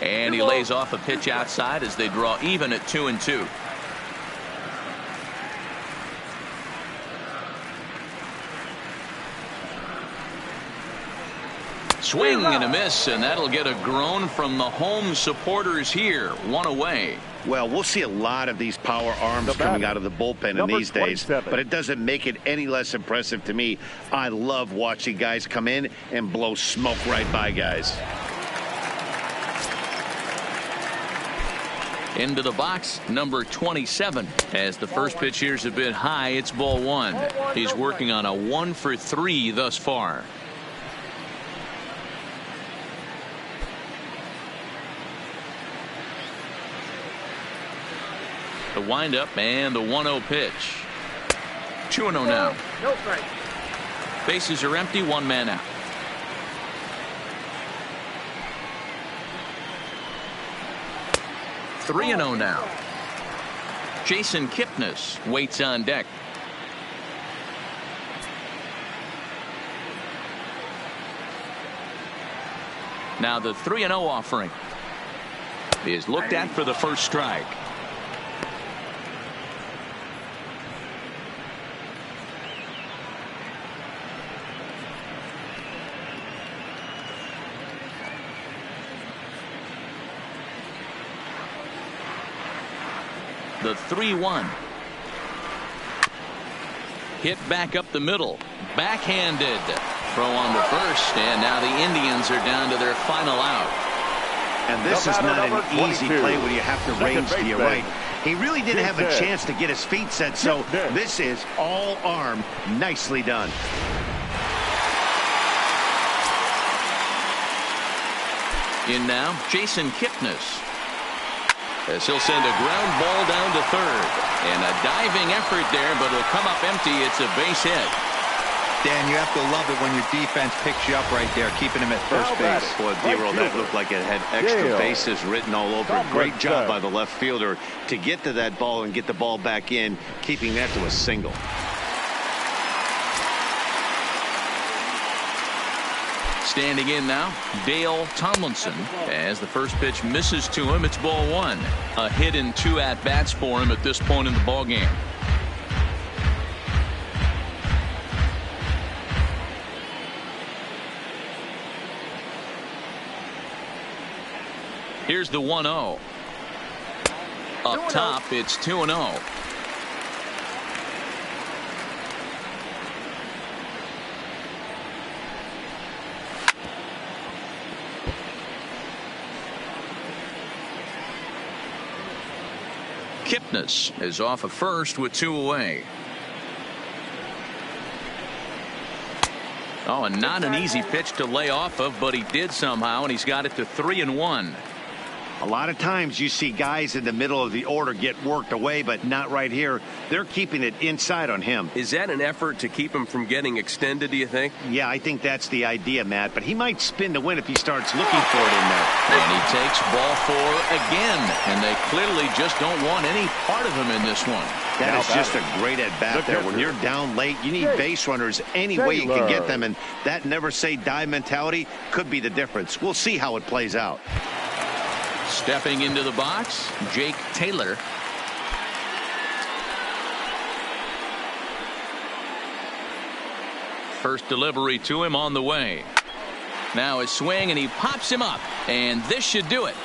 And he lays off a pitch outside as they draw even at 2-2. Swing and a miss, and that'll get a groan from the home supporters here. 1 away. Well, we'll see a lot of these power arms coming out of the bullpen in these days, but it doesn't make it any less impressive to me. I love watching guys come in and blow smoke right by guys. Into the box, number 27. As the first pitch here's a bit high, it's ball 1. He's working on a 1 for 3 thus far. The windup and the 1-0 pitch. 2-0 now. No strike. Bases are empty, 1 man out. Three 3-0 now. Jason Kipnis waits on deck. Now the 3-0 offering is looked at for the first strike. The 3-1. Hit back up the middle. Backhanded. Throw on to first, and now the Indians are down to their final out. And this is not an easy play when you have to range to your right. He really didn't have a chance to get his feet set, so this is all arm. Nicely done. In now, Jason Kipnis. As he'll send a ground ball down to third. And a diving effort there, but it'll come up empty. It's a base hit. Dan, you have to love it when your defense picks you up right there, keeping him at first base. Boy, D-roll, that looked like it had extra bases written all over it. Great job by the left fielder to get to that ball and get the ball back in, keeping that to a single. Standing in now, Dale Tomlinson. As the first pitch misses to him, it's ball one. A hit in 2 at-bats for him at this point in the ballgame. Here's the 1-0. Up top, it's 2-0. Kipnis is off of first with 2 away. Oh, and not an easy pitch to lay off of, but he did somehow, and he's got it to 3-1. A lot of times you see guys in the middle of the order get worked away, but not right here. They're keeping it inside on him. Is that an effort to keep him from getting extended, do you think? Yeah, I think that's the idea, Matt. But he might spin to win if he starts looking for it in there. And he takes ball 4 again. And they clearly just don't want any part of him in this one. That is just a great at-bat there. When you're down late, you need base runners any way you can get them. And that never-say-die mentality could be the difference. We'll see how it plays out. Stepping into the box, Jake Taylor. First delivery to him on the way. Now his swing, and he pops him up. And this should do it.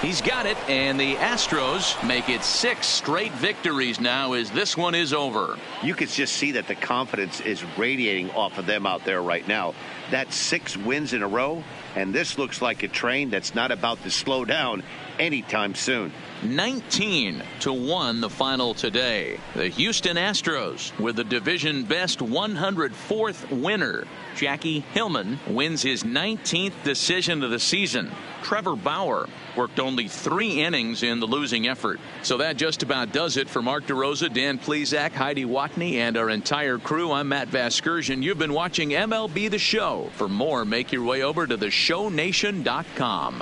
He's got it, and the Astros make it 6 straight victories now as this one is over. You can just see that the confidence is radiating off of them out there right now. That's 6 wins in a row, and this looks like a train that's not about to slow down anytime soon. 19-1 the final today. The Houston Astros with the division best 104th winner. Jackie Hillman wins his 19th decision of the season. Trevor Bauer worked only 3 innings in the losing effort. So that just about does it for Mark DeRosa, Dan Plesac, Heidi Watney, and our entire crew. I'm Matt Vasgersian. You've been watching MLB The Show. For more, make your way over to theshownation.com.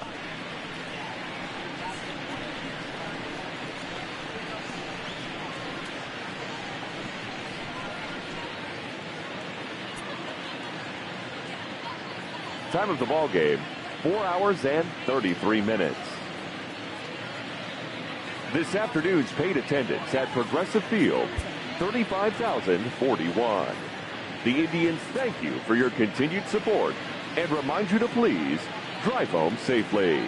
Time of the ball game, 4 hours and 33 minutes. This afternoon's paid attendance at Progressive Field, 35,041. The Indians thank you for your continued support and remind you to please drive home safely.